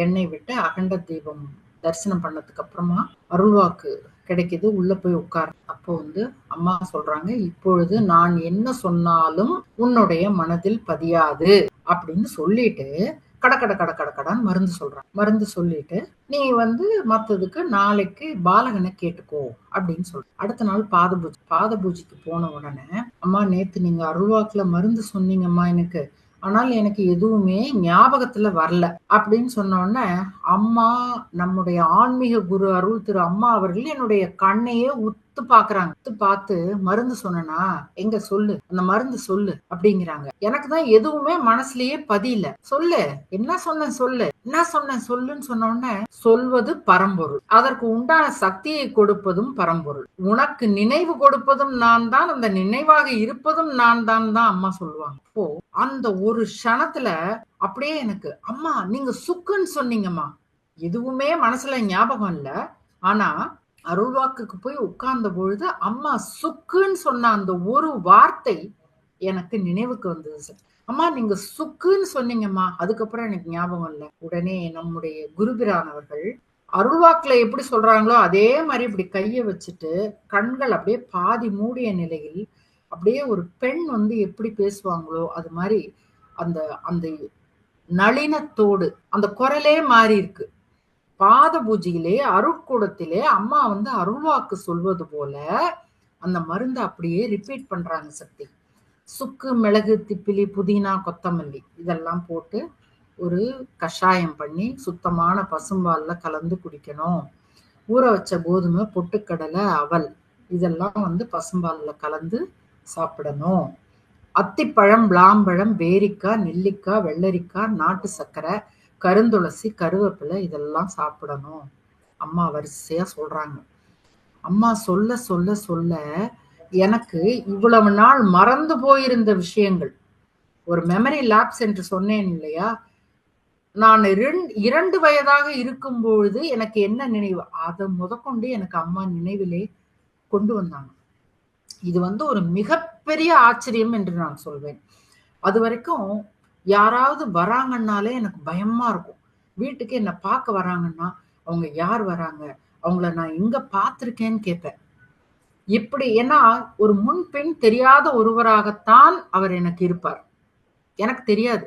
எண்ணெய் விட்டு அகண்ட தீபம் தரிசனம் பண்ணதுக்கு அப்புறமா அருள்வாக்கு கிடைக்குது. உள்ள போய் உட்கார். அப்போ வந்து அம்மா சொல்றாங்க, இப்பொழுது நான் என்ன சொன்னாலும் உன்னுடைய மனதில் பதியாது அப்படின்னு சொல்லிட்டு கடன்னு மருந்து சொல்றான். மருந்து சொல்லிட்டு நீ வந்து மத்ததுக்கு நாளைக்கு பாலகனை கேட்டுக்கோ அப்படின்னு சொல்ற. அடுத்த நாள் பாத பூஜைக்கு போன உடனே அம்மா நேத்து நீங்க அருள்வாக்குல மருந்து சொன்னீங்கம்மா எனக்கு, ஆனால் எனக்கு எதுவுமே ஞாபகத்துல வரல அப்படின்னு சொன்ன உடனே அம்மா, நம்முடைய ஆன்மீக குரு அருள் திரு அம்மா அவர்கள் என்னுடைய கண்ணையே உத்து பாக்குறாங்க. உத்து பார்த்து மருந்து சொன்னா எங்க சொல்லு, அந்த மருந்து சொல்லு அப்படிங்கிறாங்க. எனக்கு தான் எதுவுமே மனசுலயே பதியல. சொல்லு என்ன சொன்ன சொல்லு, என்ன சொன்ன சொல்லுன்னு சொன்ன உடனே சொல்வது பரம்பொருள், அதற்கு உண்டான சக்தியை கொடுப்பதும் பரம்பொருள், உனக்கு நினைவு கொடுப்பதும் நான் தான், அந்த நினைவாக இருப்பதும் நான் தான் தான் அம்மா சொல்லுவாங்க. அப்போ அந்த ஒரு க்ஷணத்துல அப்படியே எனக்கு அம்மா நீங்க சுக்குன்னு சொன்னீங்கம்மா, எதுவுமே மனசுல ஞாபகம் இல்ல. ஆனா அருள்வாக்குக்கு போய் உட்கார்ந்த பொழுது அம்மா சுக்குன்னு சொன்ன அந்த ஒரு வார்த்தை எனக்கு நினைவுக்கு வந்தது சார். அம்மா நீங்க சுக்குன்னு சொன்னீங்கம்மா, அதுக்கப்புறம் எனக்கு ஞாபகம் இல்லை. உடனே நம்முடைய குருபிரானவர்கள் அருள்வாக்குல எப்படி சொல்றாங்களோ அதே மாதிரி இப்படி கைய வச்சுட்டு கண்கள் அப்படியே பாதி மூடிய நிலையில் அப்படியே ஒரு பெண் வந்து எப்படி பேசுவாங்களோ அது மாதிரி அந்த அந்த நளினத்தோடு அந்த குரலே மாறி இருக்கு. பாத பூஜையிலே அருட்கூடத்திலே அம்மா வந்து அருள்வாக்கு சொல்வது போல அந்த மருந்து அப்படியே ரிப்பீட் பண்றாங்க சக்தி. சுக்கு, மிளகு, திப்பிலி, புதினா, கொத்தமல்லி இதெல்லாம் போட்டு ஒரு கஷாயம் பண்ணி சுத்தமான பசும்பால்ல கலந்து குடிக்கணும். ஊற வச்ச கோதுமை, பொட்டுக்கடலை, அவல் இதெல்லாம் வந்து பசும்பால்ல கலந்து சாப்பிடணும். அத்திப்பழம், விளாம்பழம், பேரிக்காய், நெல்லிக்காய், வெள்ளரிக்காய், நாட்டு சர்க்கரை, கருந்துளசி, கருவேப்பிலை இதெல்லாம் சாப்பிடணும். அம்மா வரிசையா சொல்றாங்க. அம்மா சொல்ல சொல்ல சொல்ல எனக்கு இவ்வளவு நாள் மறந்து போயிருந்த விஷயங்கள், ஒரு மெமரி லேப்ஸ் என்று சொன்னேன் இல்லையா, நான் 2 வயதாக இருக்கும் பொழுது எனக்கு என்ன நினைவு அதை முதற்கொண்டு எனக்கு அம்மா நினைவிலே கொண்டு வந்தாங்க. இது வந்து ஒரு மிகப்பெரிய ஆச்சரியம் என்று நான் சொல்வேன். அது வரைக்கும் யாராவது வராங்கன்னாலே எனக்கு பயமா இருக்கும். வீட்டுக்கு என்ன பார்க்க வராங்கன்னா, அவங்க யார் வராங்க? அவங்கள நான் எங்க பார்த்துருக்கேன்னு கேட்பேன். இப்படி ஏன்னா ஒரு முன்பின் தெரியாத ஒருவராகத்தான் அவர் எனக்கு இருப்பார். எனக்கு தெரியாது.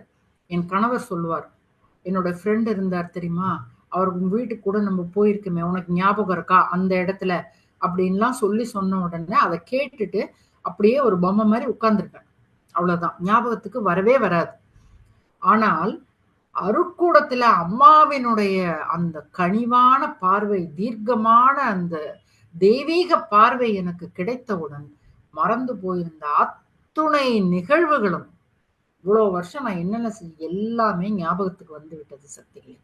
என் கணவர் சொல்லுவார். என்னோட ஃப்ரெண்ட் இருந்தார் தெரியுமா? அவர் உங்க வீட்டுக்கு கூட நம்ம போயிருக்கோமே, உனக்கு ஞாபகம் இருக்கா? அந்த இடத்துல அப்படின்லாம் சொல்லி சொன்ன உடனே அத கேட்டுட்டு அப்படியே ஒரு பொம்மை மாரி உட்கார்ந்துருப்பேன். அவ்வளோதான். ஞாபகத்துக்கு வரவே வராது. ஆனால் அருட்கூடத்துல அம்மாவினுடைய அந்த கனிவான பார்வை, தீர்க்கமான அந்த தெய்வீக பார்வை எனக்கு கிடைத்தவுடன், மறந்து போயிருந்த அத்துணை நிகழ்வுகளும், இவ்வளோ வருஷம் நான் என்னென்ன எல்லாமே ஞாபகத்துக்கு வந்து விட்டது சக்திகளே.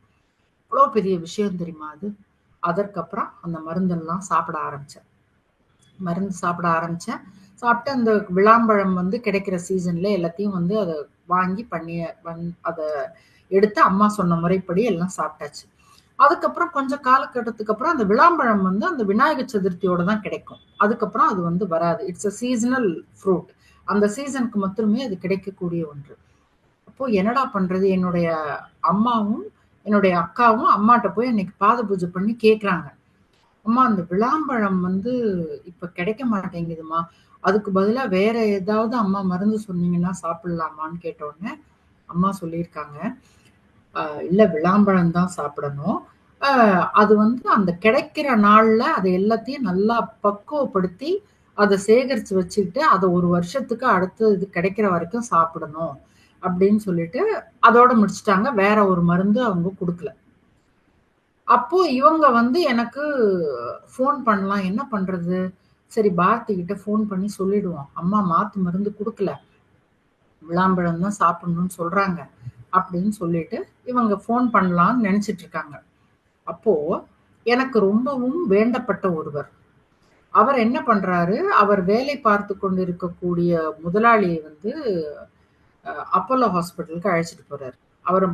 இவ்வளோ பெரிய விஷயம் தெரியுமா அது? அதற்கப்புறம் அந்த மருந்தெல்லாம் சாப்பிட ஆரம்பிச்சேன். மருந்து சாப்பிட ஆரம்பிச்சேன். சாப்பிட்டு அந்த விளாம்பழம் வந்து கிடைக்கிற சீசன்ல எல்லாத்தையும் வந்து அத வாங்கி பண்ணி அத எடுத்து அம்மா சொன்ன முறைப்படி எல்லாம் சாப்பிட்டாச்சு. அதுக்கப்புறம் கொஞ்சம் காலகட்டத்துக்கு அப்புறம் அந்த விளாம்பழம் வந்து அந்த விநாயகர் சதுர்த்தியோட தான் கிடைக்கும். அதுக்கப்புறம் அது வந்து வராது. It's a seasonal fruit. அந்த சீசனுக்கு மட்டுமே அது கிடைக்கக்கூடிய ஒன்று. அப்போ என்னடா பண்றது? என்னுடைய அம்மாவும், என்னுடைய அக்காவும் அம்மாட்ட போய் அன்னைக்கு பாத பூஜை பண்ணி கேட்குறாங்க. அம்மா அந்த விளாம்பழம் வந்து இப்ப கிடைக்க மாட்டேங்குதும்மா. அதுக்கு பதிலா வேற ஏதாவது அம்மா மருந்து சொன்னீங்கன்னா சாப்பிடலாமான்னு கேட்ட உடனே, அம்மா சொல்லியிருக்காங்க, இல்ல விளாம்பழம் தான் சாப்பிடணும். அ அது வந்து அந்த கிடைக்கிற நாள்ல அது எல்லாத்தையும் நல்லா பக்குவப்படுத்தி, அத சேகரிச்சு வச்சுக்கிட்டு, அத 1 வருஷத்துக்கு அடுத்து இது கிடைக்கிற வரைக்கும் சாப்பிடணும். அப்படின்னு சொல்லிட்டு, அதோட முடிச்சுட்டாங்க. வேற ஒரு மருந்து அவங்க குடுக்கல. அப்போ இவங்க வந்து எனக்கு ஃபோன் பண்ணலாம். என்ன பண்றது? சரி பாரதி கிட்ட ஃபோன் பண்ணி சொல்லிடுவோம். அம்மா மாத்து மருந்து குடுக்கல. விளாம்பழம் தான் சாப்பிடணும்னு சொல்றாங்க. அப்படின்னு சொல்லிட்டு இவங்க ஃபோன் பண்ணலாம்னு நெனச்சிட்டு இருக்காங்க. அப்போ எனக்கு ரொம்பவும் வேண்டப்பட்ட ஒருவர். அவர் என்ன பண்றாரு, அவர் வேலை பார்த்து கொண்டிருக்கக்கூடிய முதலாளியை வந்து அப்போலோ ஹாஸ்பிட்டலுக்கு அழைச்சிட்டு போறாரு. அவரு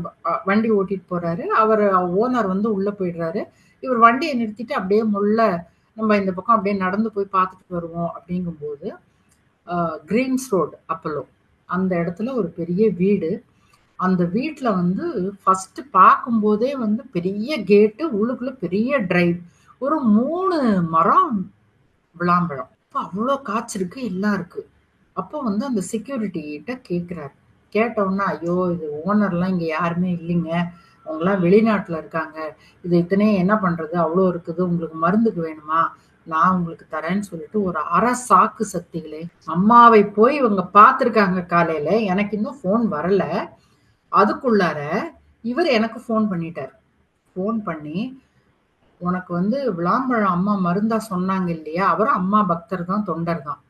வண்டி ஓட்டிட்டு போறாரு. அவரு ஓனர் வந்து உள்ள போயிடுறாரு. இவர் வண்டிய நிறுத்திட்டு அப்படியே நம்ம இந்த பக்கம் அப்படியே நடந்து போய் பார்த்துட்டு வருவோம் அப்படிங்கும்போது, கிரீன்ஸ் ரோட் அப்போலோ. அந்த இடத்துல ஒரு பெரிய வீடு. அந்த வீட்ல வந்து ஃபர்ஸ்ட் பார்க்கும்போதே வந்து பெரிய கேட்டு, உள்ளுக்குள்ள பெரிய டிரைவ். ஒரு 3 மரம் விளாம்பழம். அப்ப அவ்ளோ காய்ச்சிருக்கு, எல்லாம் இருக்கு. அப்போ வந்து அந்த செக்யூரிட்டி கிட்ட கேட்குறாரு. கேட்ட உடனே, ஐயோ! இது ஓனர்லாம் இங்க யாருமே இல்லைங்க. அவங்கலாம் வெளிநாட்டுல இருக்காங்க. இது இத்தனையும் என்ன பண்றது? அவ்ளோ இருக்குது. உங்களுக்கு மருந்துக்கு வேணுமா? நான் உங்களுக்கு தரேன்னு சொல்லிட்டு ஒரு அரை சாக்கு சக்திகளே. அம்மாவை போய் இவங்க பார்த்துருக்காங்க காலையில. எனக்கு இன்னும் ஃபோன் வரல. அதுக்குள்ளார இவர் எனக்கு ஃபோன் பண்ணிட்டாரு. ஃபோன் பண்ணி, "உனக்கு வந்து விளாம்பழம் அம்மா மருந்தா சொன்னாங்க இல்லையா?" அவரும் அம்மா பக்தர் தான், தொண்டர் தான்.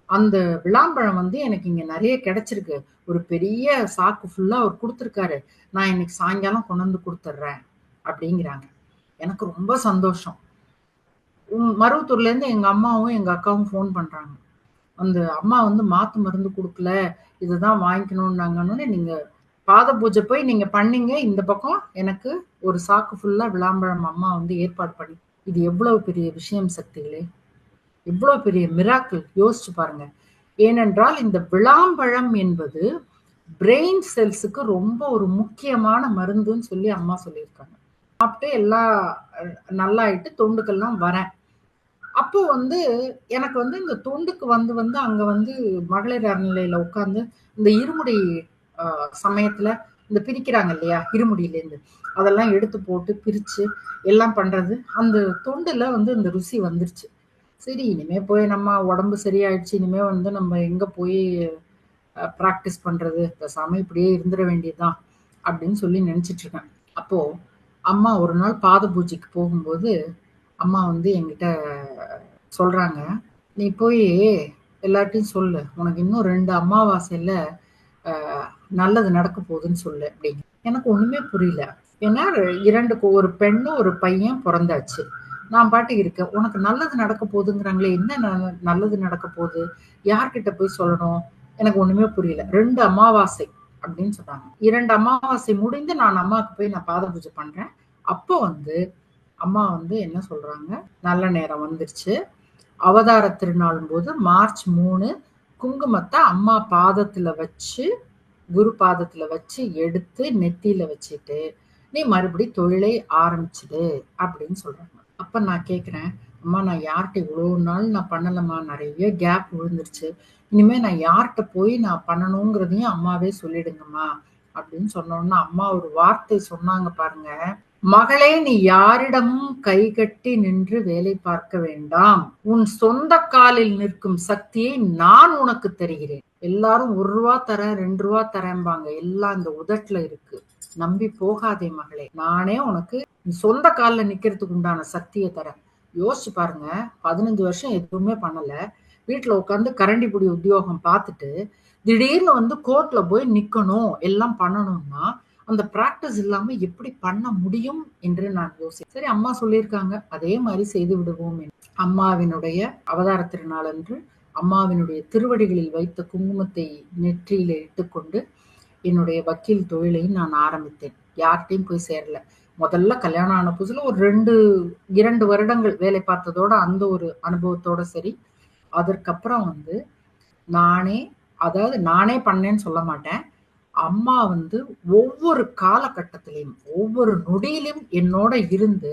அந்த விளாம்பழம் வந்து எனக்கு இங்க நெறைய கிடைச்சிருக்கு. ஒரு பெரிய சாக்கு ஃபுல்லா அவர் குடுத்துருக்காரு. நான் இன்னைக்கு சாயங்காலம் கொண்டு வந்து குடுத்துடுறேன் அப்படிங்கிறாங்க. எனக்கு ரொம்ப சந்தோஷம். மருவத்தூர்லேருந்து எங்க அம்மாவும், எங்க அக்காவும் ஃபோன் பண்றாங்க. அந்த அம்மா வந்து மாத்து மருந்து குடுக்கல. இதுதான் வாங்கிக்கணும்னாங்கன்னோனே, நீங்க பாத பூஜை போய் நீங்க பண்ணீங்க. இந்த பக்கம் எனக்கு ஒரு சாக்கு ஃபுல்லா விளாம்பழம் அம்மா வந்து ஏற்பாடு பண்ணி இது எவ்வளவு பெரிய விஷயம் சக்திகளே! எவ்வளோ பெரிய மிராக்கிள் யோசிச்சு பாருங்க. ஏனென்றால் இந்த விளாம்பழம் என்பது பிரெயின் செல்ஸுக்கு ரொம்ப ஒரு முக்கியமான மருந்துன்னு சொல்லி அம்மா சொல்லியிருக்காங்க. சாப்பிட்டு எல்லாம் நல்லாயிட்டு தொண்டுக்கெல்லாம் வரேன். அப்போ வந்து எனக்கு வந்து இந்த தொண்டுக்கு வந்து வந்து அங்க வந்து மகளிர் அறநிலையில உட்கார்ந்து இந்த இருமுடி சமயத்துல இந்த பிரிக்கிறாங்க இல்லையா? இருமுடியிலேருந்து. அதெல்லாம் எடுத்து போட்டு பிரிச்சு எல்லாம் பண்றது. அந்த தொண்டுல வந்து இந்த ருசி வந்துருச்சு. சரி இனிமே போய் நம்ம உடம்பு சரியாயிடுச்சு. இனிமே வந்து நம்ம எங்க போய் பிராக்டிஸ் பண்றது? பேசாம இப்படியே இருந்துற வேண்டியதுதான் அப்படின்னு சொல்லி நினைச்சிட்டு இருக்கேன். அப்போ அம்மா ஒரு நாள் பாத பூஜைக்கு போகும்போது, அம்மா வந்து என்கிட்ட சொல்றாங்க, "நீ போய் எல்லார்ட்டயும் சொல்லு. உனக்கு இன்னும் 2 அமாவாசையில அ நல்லது நடக்க போகுதுன்னு சொல்லு" அப்படின்னு. எனக்கு ஒண்ணுமே புரியல. ஏன்னா 2 ஒரு பெண்ணும், ஒரு பையன் பொறந்தாச்சு. நான் பாட்டுக்கு இருக்கேன். உனக்கு நல்லது நடக்க போகுதுங்கிறாங்களே, என்ன நல்லது நடக்க போகுது? யார்கிட்ட போய் சொல்லணும்? எனக்கு ஒண்ணுமே புரியல. 2 அமாவாசை அப்படின்னு சொன்னாங்க. 2 அமாவாசை முடிந்து நான் அம்மாவுக்கு போய் நான் பாத பூஜை பண்றேன். அப்போ வந்து அம்மா வந்து என்ன சொல்றாங்க, நல்ல நேரம் வந்துருச்சு. அவதார திருநாளும்போது மார்ச் 3 குங்குமத்த அம்மா பாதத்துல வச்சு, குரு பாதத்துல வச்சு எடுத்து நெத்தியில வச்சுட்டு, நீ மறுபடி தொழிலை ஆரம்பிச்சுடு அப்படின்னு சொல்றாங்க. அப்ப நான் கேட்கிறேன், அம்மா நான் யார்கிட்ட இவ்வளோ நாள் நான் பண்ணலம்மா, நிறைய கேப் விழுந்துருச்சு. இனிமே நான் யார்கிட்ட போய் நான் பண்ணணுங்கிறதையும் அம்மாவே சொல்லிடுங்கம்மா அப்படின்னு சொன்னோன்னா, அம்மா ஒரு வார்த்தை சொன்னாங்க பாருங்க. மகளே நீ யாரிடமும் கைகட்டி நின்று வேலை பார்க்க வேண்டாம். உன் சொந்த காலில் நிற்கும் சக்தியை நான் உனக்கு தருகிறேன். எல்லாரும் ₹1 தரேன், ₹2 தரேன்பாங்க. எல்லாம் இந்த உதட்டுல இருக்கு. நம்பி போகாதே மகளே. நானே உனக்கு நீ சொந்த கால்ல நிக்கிறதுக்கு உண்டான சக்தியை தரேன். யோசிச்சு பாருங்க. 15 வருஷம் எதுவுமே பண்ணல. வீட்டுல உட்காந்து கரண்டி பிடி உத்தியோகம் பார்த்துட்டு திடீர்னு வந்து கோர்ட்ல போய் நிக்கணும், எல்லாம் பண்ணணும்னா அந்த பிராக்டிஸ் இல்லாம எப்படி பண்ண முடியும் என்று நான் யோசித்தேன். சரி அம்மா சொல்லியிருக்காங்க, அதே மாதிரி செய்து விடுவோம். அம்மாவினுடைய அவதார திருநாள் அன்று அம்மாவினுடைய திருவடிகளில் வைத்த குங்குமத்தை நெற்றியில இட்டுக்கொண்டு என்னுடைய வக்கீல் தொழிலை நான் ஆரம்பித்தேன். யார்கிட்டையும் போய் சேரல. முதல்ல கல்யாணம் ஆன புதுசுல ஒரு 2 வருடங்கள் வேலை பார்த்ததோட அந்த ஒரு அனுபவத்தோட சரி. அதற்கப்புறம் வந்து நானே பண்ணேன்னு சொல்ல மாட்டேன். அம்மா வந்து ஒவ்வொரு காலகட்டத்திலையும் ஒவ்வொரு நொடியிலும் என்னோட இருந்து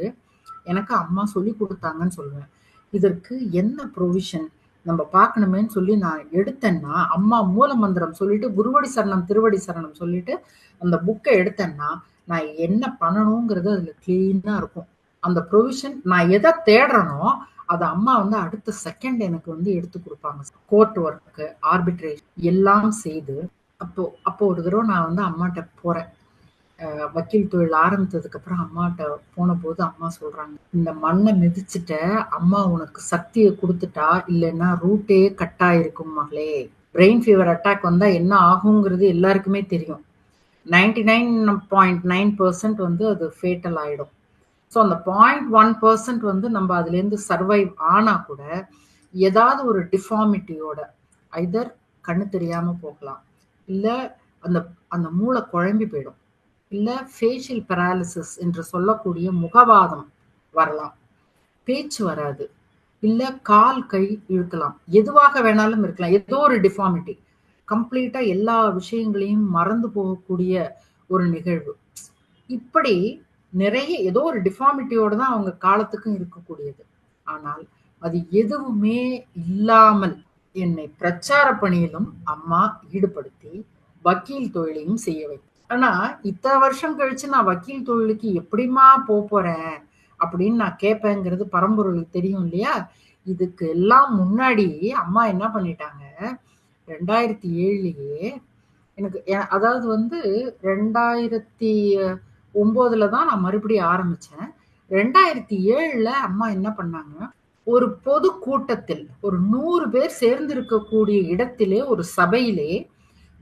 எனக்கு அம்மா சொல்லி கொடுத்தாங்கன்னு சொல்லுவேன். இதற்கு என்ன ப்ரொவிஷன் நம்ம பார்க்கணுமேன்னு சொல்லி நான் எடுத்தேன்னா, அம்மா மூல மந்திரம் சொல்லிட்டு குருவடி சரணம் திருவடி சரணம் சொல்லிட்டு அந்த புக்கை எடுத்தேன்னா நான் என்ன பண்ணணுங்கிறது அதுல கிளீனா இருக்கும். அந்த ப்ரொவிஷன் நான் எதை தேடுறனோ அதை அம்மா வந்து அடுத்த செகண்ட் எனக்கு வந்து எடுத்து கொடுப்பாங்க. கோர்ட் ஒர்க்கு, ஆர்பிட்ரேஷன் எல்லாம் செய்து அப்போ ஒரு தடவை நான் வந்து அம்மாட்ட போறேன். வக்கீல் தொழில் ஆரம்பித்ததுக்கு அப்புறம் அம்மாட்ட போன போது அம்மா சொல்றாங்க, இந்த மண்ணை மிதிச்சுட்ட அம்மா உனக்கு சக்தியை கொடுத்துட்டா, இல்லைன்னா ரூட்டே கட் ஆயிருக்கும் மகளே. பிரெயின் ஃபீவர் அட்டாக் வந்தா என்ன ஆகுங்கிறது எல்லாருக்குமே தெரியும். 99.9% வந்து அது ஃபேட்டல் ஆயிடும். ஸோ அந்த 0.1% வந்து நம்ம அதுலேருந்து சர்வைவ் ஆனா கூட ஏதாவது ஒரு டிஃபார்மிட்டியோட ஐதர் கண்ணு தெரியாம போகலாம், இல்ல அந்த அந்த மூளை குழம்பி போயிடும், இல்ல ஃபேஷியல் பெராலிசிஸ் என்று சொல்லக்கூடிய முகவாதம் வரலாம், பேச்சு வராது, இல்ல கால் கை இழுக்கலாம், எதுவாக வேணாலும் இருக்கலாம். ஏதோ ஒரு டிஃபார்மிட்டி கம்ப்ளீட்டா எல்லா விஷயங்களையும் மறந்து போகக்கூடிய ஒரு நிகழ்வு. இப்படி நிறைய ஏதோ ஒரு டிஃபார்மிட்டியோட தான் அவங்க காலத்துக்கும் இருக்கக்கூடியது. ஆனால் அது எதுவுமே இல்லாமல் என்னை பிரச்சார பணியிலும் அம்மா ஈடுபடுத்தி வக்கீல் தொழிலையும் செய்ய வைக்கும். ஆனா இத்தனை வருஷம் கழிச்சு நான் வக்கீல் தொழிலுக்கு எப்படிமா போறேன் அப்படின்னு நான் கேட்பேங்கிறது பரம்பொருளுக்கு தெரியும் இல்லையா. இதுக்கு எல்லாம் முன்னாடி அம்மா என்ன பண்ணிட்டாங்க, 2007லயே எனக்கு அதாவது வந்து 2009ல தான் நான் மறுபடியும் ஆரம்பிச்சேன். 2007ல அம்மா என்ன பண்ணாங்க, ஒரு பொது கூட்டத்தில் ஒரு 100 பேர் சேர்ந்திருக்கக்கூடிய இடத்திலே ஒரு சபையிலே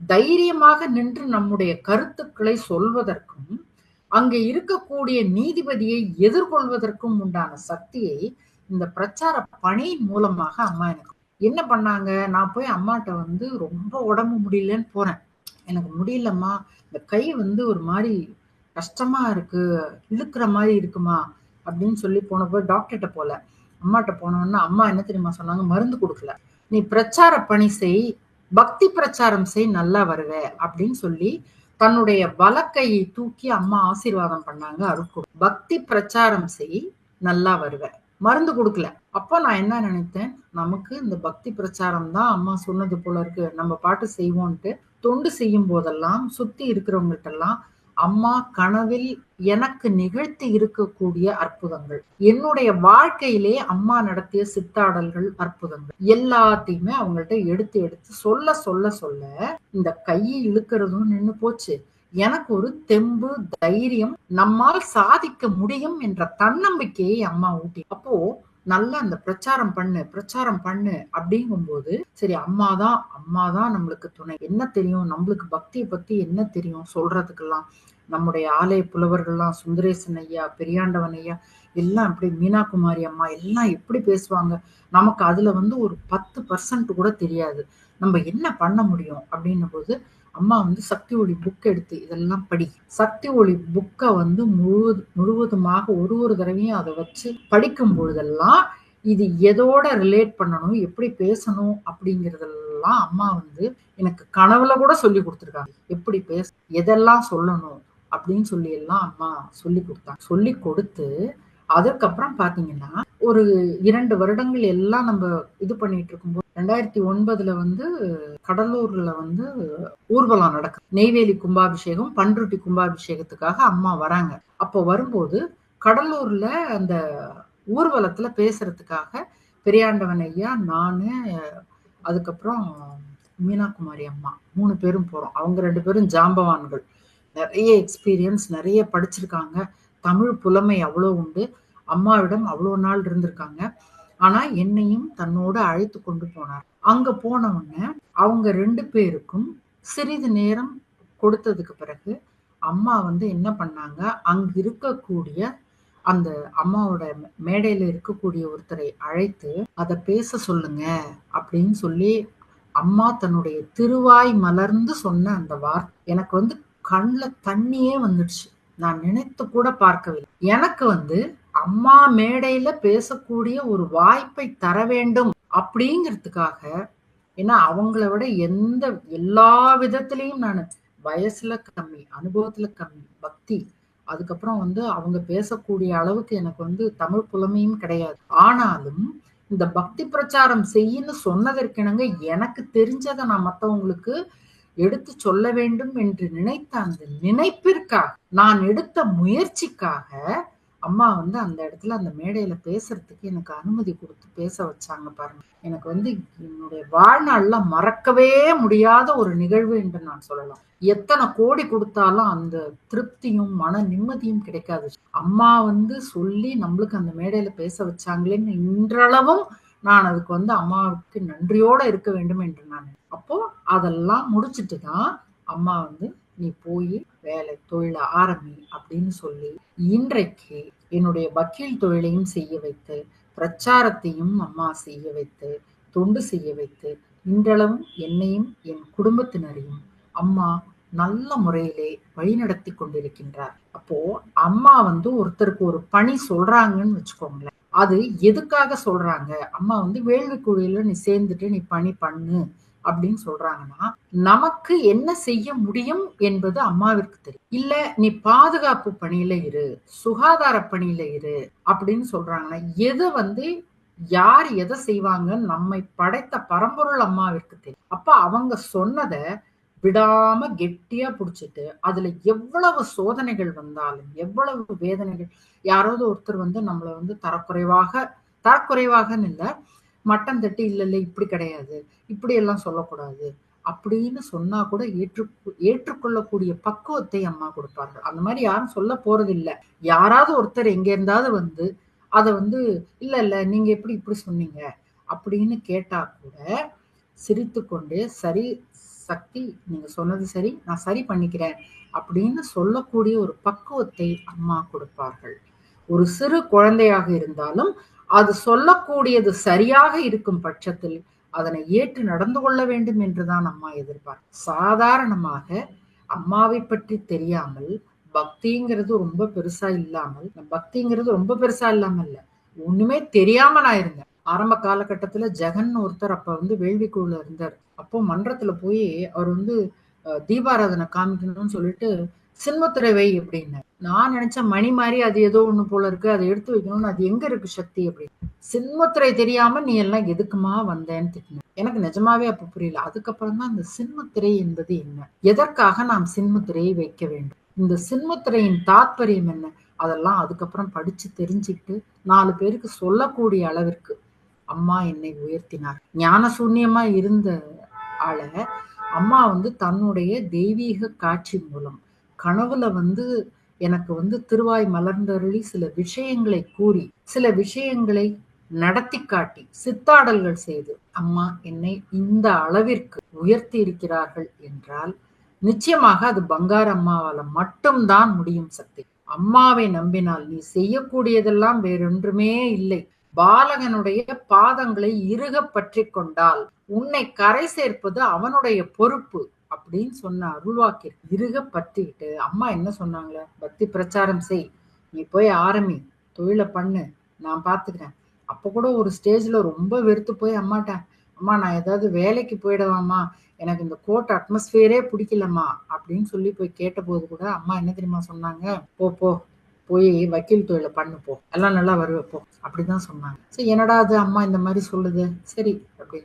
தைரியமாக நின்று நம்முடைய கருத்துக்களை சொல்வதற்கும் அங்கே இருக்கக்கூடிய நீதிபதியை எதிர்கொள்வதற்கும் உண்டான சக்தியை இந்த பிரச்சார பணியின் மூலமாக அம்மா எனக்கு என்ன பண்ணாங்க. நான் போய் அம்மாட்ட வந்து ரொம்ப உடம்பு முடியலன்னு போறேன். எனக்கு முடியலம்மா, இந்த கை வந்து ஒரு மாதிரி கஷ்டமா இருக்கு, இழுக்கிற மாதிரி இருக்குமா அப்படின்னு சொல்லி போனப்போ டாக்டர்கிட்ட போல. அம்மாட்ட போனோன்னா அம்மா என்ன தெரியுமா சொன்னாங்க, மருந்து கொடுக்கல, நீ பிரச்சார பணி செய், பக்தி பிரச்சாரம் செய், நல்லா வருவ அப்படின்னு சொல்லி தன்னுடைய வலக்கையை தூக்கி அம்மா ஆசீர்வாதம் பண்ணாங்க. அருட்கொடு பக்தி பிரச்சாரம் செய், நல்லா வருவ, மருந்து கொடுக்கல. அப்போ நான் என்ன நினைத்தேன், நமக்கு இந்த பக்தி பிரச்சாரம் தான் அம்மா சொன்னது போல இருக்கு, நம்ம பாட்டு செய்வோன்ட்டு தொண்டு செய்யும் போதெல்லாம் சுத்தி இருக்கிறவங்ககிட்ட எல்லாம் அம்மா கனவில் எனக்கு நிகழ்த்தி இருக்கக்கூடிய அற்புதங்கள், என்னுடைய வாழ்க்கையிலே அம்மா நடத்திய சித்தாடல்கள், அற்புதங்கள் எல்லாத்தையுமே அவங்கள்ட்ட எடுத்து எடுத்து சொல்ல சொல்ல சொல்ல இந்த கையை இழுக்கிறதும் நின்னு போச்சு. எனக்கு ஒரு தெம்பு, தைரியம், நம்மால் சாதிக்க முடியும் என்ற தன்னம்பிக்கையை அம்மா ஊட்டி. அப்போ நல்லா அந்த பிரச்சாரம் பண்ணு அப்படிங்கும்போது சரி அம்மாதான் நம்மளுக்கு துணை. என்ன தெரியும் நம்மளுக்கு பக்தியை பத்தி என்ன தெரியும் சொல்றதுக்கெல்லாம். நம்முடைய ஆலய புலவர்கள்லாம் சுந்தரேசன் ஐயா, பெரியாண்டவன் ஐயா எல்லாம் இப்படி, மீனாகுமாரி அம்மா எல்லாம் எப்படி பேசுவாங்க. நமக்கு அதுல வந்து ஒரு 10% கூட தெரியாது. நம்ம என்ன பண்ண முடியும் அப்படின்னும் போது அம்மா வந்து சக்தி ஒளி புக் எடுத்து இதெல்லாம் படி. சக்தி ஒளி புக்கை வந்து முழுவதுமாக ஒரு தடவையும் அதை வச்சு படிக்கும் பொழுதெல்லாம் இது எதோட ரிலேட் பண்ணணும், எப்படி பேசணும் அப்படிங்கறதெல்லாம் அம்மா வந்து எனக்கு கனவுல கூட சொல்லி கொடுத்துருக்காங்க. எப்படி எதெல்லாம் சொல்லணும் அப்படின்னு சொல்லி எல்லாம் அம்மா சொல்லி கொடுத்தாங்க. சொல்லி கொடுத்து அதுக்கப்புறம் பாத்தீங்கன்னா ஒரு 2 வருடங்கள் எல்லாம் நம்ம இது பண்ணிட்டு இருக்கும்போது 2009 வந்து கடலூர்ல வந்து ஊர்வலம் நடக்குது. நெய்வேலி கும்பாபிஷேகம், பண்ருட்டி கும்பாபிஷேகத்துக்காக அம்மா வராங்க. அப்போ வரும்போது கடலூர்ல அந்த ஊர்வலத்துல பேசுறதுக்காக பெரியாண்டவன் ஐயா, நானு, அதுக்கப்புறம் மீனா குமாரி அம்மா 3 பேரும் போறோம். அவங்க 2 பேரும் ஜாம்பவான்கள். நிறைய எக்ஸ்பீரியன்ஸ், நிறைய படிச்சிருக்காங்க. தமிழ் புலமை அவ்வளோ உண்டு. அம்மாவிடம் அவ்வளோ நாள் இருந்திருக்காங்க. ஆனா என்னையும் தன்னோடு அழைத்து கொண்டு போனார். அங்க போன உடனே அவங்க 2 பேருக்கும் சிறிது நேரம் கொடுத்ததுக்கு பிறகு அம்மா வந்து என்ன பண்ணாங்க, அங்க இருக்கக்கூடிய அந்த அம்மாவோட மேடையில இருக்கக்கூடிய ஒருத்தரை அழைத்து அத பேச சொல்லுங்க அப்படின்னு சொல்லி அம்மா தன்னுடைய திருவாய் மலர்ந்து சொன்ன அந்த வார்த்தை எனக்கு வந்து கண்ணுல தண்ணியே வந்துடுச்சு. நான் நினைத்து கூட பார்க்கவில்லை. எனக்கு வந்து அம்மா மேடையில பேசக்கூடிய ஒரு வாய்ப்பை தர வேண்டும் அப்படிங்கிறதுக்காக, ஏன்னா அவங்கள விட எல்லா விதத்திலையும் நான் வயசுல கம்மி, அனுபவத்துல கம்மி, பக்தி, அதுக்கப்புறம் வந்து அவங்க பேசக்கூடிய அளவுக்கு எனக்கு வந்து தமிழ் புலமையும் கிடையாது. ஆனாலும் இந்த பக்தி பிரச்சாரம் செய்யின்னு சொன்னதற்கிணங்க எனக்கு தெரிஞ்சதை நான் மத்தவங்களுக்கு எடுத்து சொல்ல வேண்டும் என்று நினைத்த அந்த நினைப்பிற்காக, நான் எடுத்த முயற்சிக்காக அம்மா வந்து அந்த இடத்துல அந்த மேடையில பேசுறதுக்கு எனக்கு அனுமதி கொடுத்து பேச வச்சாங்க பாருங்க. எனக்கு வந்து என்னுடைய வாழ்நாள்ல மறக்கவே முடியாத ஒரு நிகழ்வு என்று நான் சொல்லலாம். எத்தனை கோடி கொடுத்தாலும் அந்த திருப்தியும் மன நிம்மதியும் கிடைக்காது. அம்மா வந்து சொல்லி நம்மளுக்கு அந்த மேடையில பேச வச்சாங்களேன்னு இன்றளவும் நான் அதுக்கு வந்து அம்மாவுக்கு நன்றியோட இருக்க வேண்டும் என்று நான் அப்போ அதெல்லாம் முடிச்சிட்டு தான் அம்மா வந்து நீ போய் வேலை தொழில ஆரம்பி அப்படின்னு சொல்லி இன்றைக்கு என்னுடைய வக்கீல் தொழிலையும் செய்ய வைத்து, பிரச்சாரத்தையும் அம்மா செய்ய வைத்து, தொண்டு செய்ய வைத்து, இன்றளவும் என்னையும் என் குடும்பத்தினரையும் அம்மா நல்ல முறையிலே வழிநடத்தி கொண்டிருக்கின்றார். அப்போ அம்மா வந்து ஒருத்தருக்கு ஒரு பணி சொல்றாங்கன்னு வச்சுக்கோங்களேன், அது எதுக்காக சொல்றாங்க? அம்மா வந்து வேள்வி குழுவில நீ சேர்ந்துட்டு நீ பணி பண்ணு அப்படின்னு சொல்றாங்கன்னா, நமக்கு என்ன செய்ய முடியும் என்பது அம்மாவிற்கு தெரியும். இல்ல நீ பாதுகாப்பு பணியில இரு, சுகாதார பணியில இரு அப்படின்னு சொல்றாங்கன்னா, எது வந்து யார் எதை செய்வாங்க நம்மை படைத்த பரம்பொருள் அம்மாவிற்கு தெரியும். அப்ப அவங்க சொன்னத விடாம கெட்டியா புடிச்சிட்டு, அதுல எவ்வளவு சோதனைகள் வந்தாலும், எவ்வளவு வேதனைகள், யாராவது ஒருத்தர் வந்து நம்மள வந்து தரக்குறைவாகன்னு இல்ல, மட்டம் தட்டி இல்ல இல்ல இப்படி கிடையாது, இப்படி எல்லாம் சொல்லக்கூடாது அப்படின்னு சொன்னா கூட ஏற்றுக்கொள்ளக்கூடிய பக்குவத்தை அம்மா கொடுப்பார்கள். அந்த மாதிரி யாரும் சொல்ல போறது இல்ல. யாராவது ஒருத்தர் எங்க இருந்தாவது வந்து அத வந்து இல்ல இல்ல நீங்க எப்படி இப்படி சொன்னீங்க அப்படின்னு கேட்டா கூட சிரித்துக்கொண்டே சரி சக்தி, நீங்க சொன்னது சரி, நான் சரி பண்ணிக்கிறேன் அப்படின்னு சொல்லக்கூடிய ஒரு பக்குவத்தை அம்மா கொடுப்பார்கள். ஒரு சிறு குழந்தையாக இருந்தாலும் அது சொல்லக்கூடியது சரியாக இருக்கும் பட்சத்தில் அதனை ஏற்று நடந்து கொள்ள வேண்டும் என்றுதான் அம்மா எதிர்பார்ப்பார். சாதாரணமாக அம்மாவை பற்றி தெரியாமல் பக்திங்கிறது ரொம்ப பெருசா இல்லாமல் இல்ல, ஒண்ணுமே தெரியாம நான் இருந்தேன். ஆரம்ப காலகட்டத்துல ஜெகன் ஒருத்தர் அப்ப வந்து வேள்விக்குள்ள இருந்தார். அப்போ மன்றத்துல போய் அவர் வந்து தீபாராதனை காமிக்கணும்னு சொல்லிட்டு சின்மத்துறை வை அப்படின்னு நான் நினைச்சேன், மணி மாதிரி அது ஏதோ ஒண்ணு போல இருக்கு, அதை எடுத்து வைக்கணும்னு, அது எங்க இருக்கு சக்தி அப்படின்னு. சின்மத்துறை தெரியாம நீ எல்லாம் எதுக்குமா வந்தேன்னு திட்டினேன். எனக்கு நிஜமாவே அப்ப புரியல. அதுக்கப்புறம் தான் இந்த சின்மத்திரை என்பது என்ன, எதற்காக நாம் சின்மத்திரையை வைக்க வேண்டும், இந்த சின்மத்திரையின் தாத்பரியம் என்ன, அதெல்லாம் அதுக்கப்புறம் படிச்சு தெரிஞ்சுக்கிட்டு 4 பேருக்கு சொல்லக்கூடிய அளவிற்கு அம்மா என்னை உயர்த்தினார். ஞான சூன்யமா இருந்த ஆள அம்மா வந்து தன்னுடைய தெய்வீக காட்சி மூலம் கனவுல வந்து எனக்கு வந்து திருவாய் மலர்ந்தருளி சில விஷயங்களை கூறி, சில விஷயங்களை நடத்தி காட்டி, சித்தாடல்கள் செய்து அம்மா என்னை இந்த அளவிற்கு உயர்த்தி இருக்கிறார்கள் என்றால் நிச்சயமாக அது பங்காரு அம்மாவால மட்டும்தான் முடியும் சக்தி. அம்மாவை நம்பினால் நீ செய்யக்கூடியதெல்லாம் வேறொன்றுமே இல்லை. பாலகனுடைய பாதங்களை இறுக பற்றி கொண்டால் உன்னை கரை சேர்ப்பது அவனுடைய பொறுப்பு அப்படின்னு சொன்ன அருள்வாக்கிற்கு இறுக பற்றிட்டு அம்மா என்ன சொன்னாங்களே, பக்தி பிரச்சாரம் செய், நீ போய் ஆரம்பி, தொழிலை பண்ணு, நான் பாத்துக்கிறேன். அப்ப கூட ஒரு ஸ்டேஜ்ல ரொம்ப வெறுத்து போய் அம்மாட்ட, அம்மா நான் ஏதாவது வேலைக்கு போயிடவாமா, எனக்கு இந்த கோர்ட் அட்மாஸ்பியரே பிடிக்கலம்மா அப்படின்னு சொல்லி போய் கேட்டபோது கூட அம்மா என்ன தெரியுமா சொன்னாங்க? போ போ போய் வக்கீல் தொழிலை பண்ணு போ, எல்லாம் நல்லா வருவப்போ அப்படிதான் சொன்னாங்க. சரி, என்னடா அது அம்மா இந்த மாதிரி சொல்லுது, சரி அப்படி.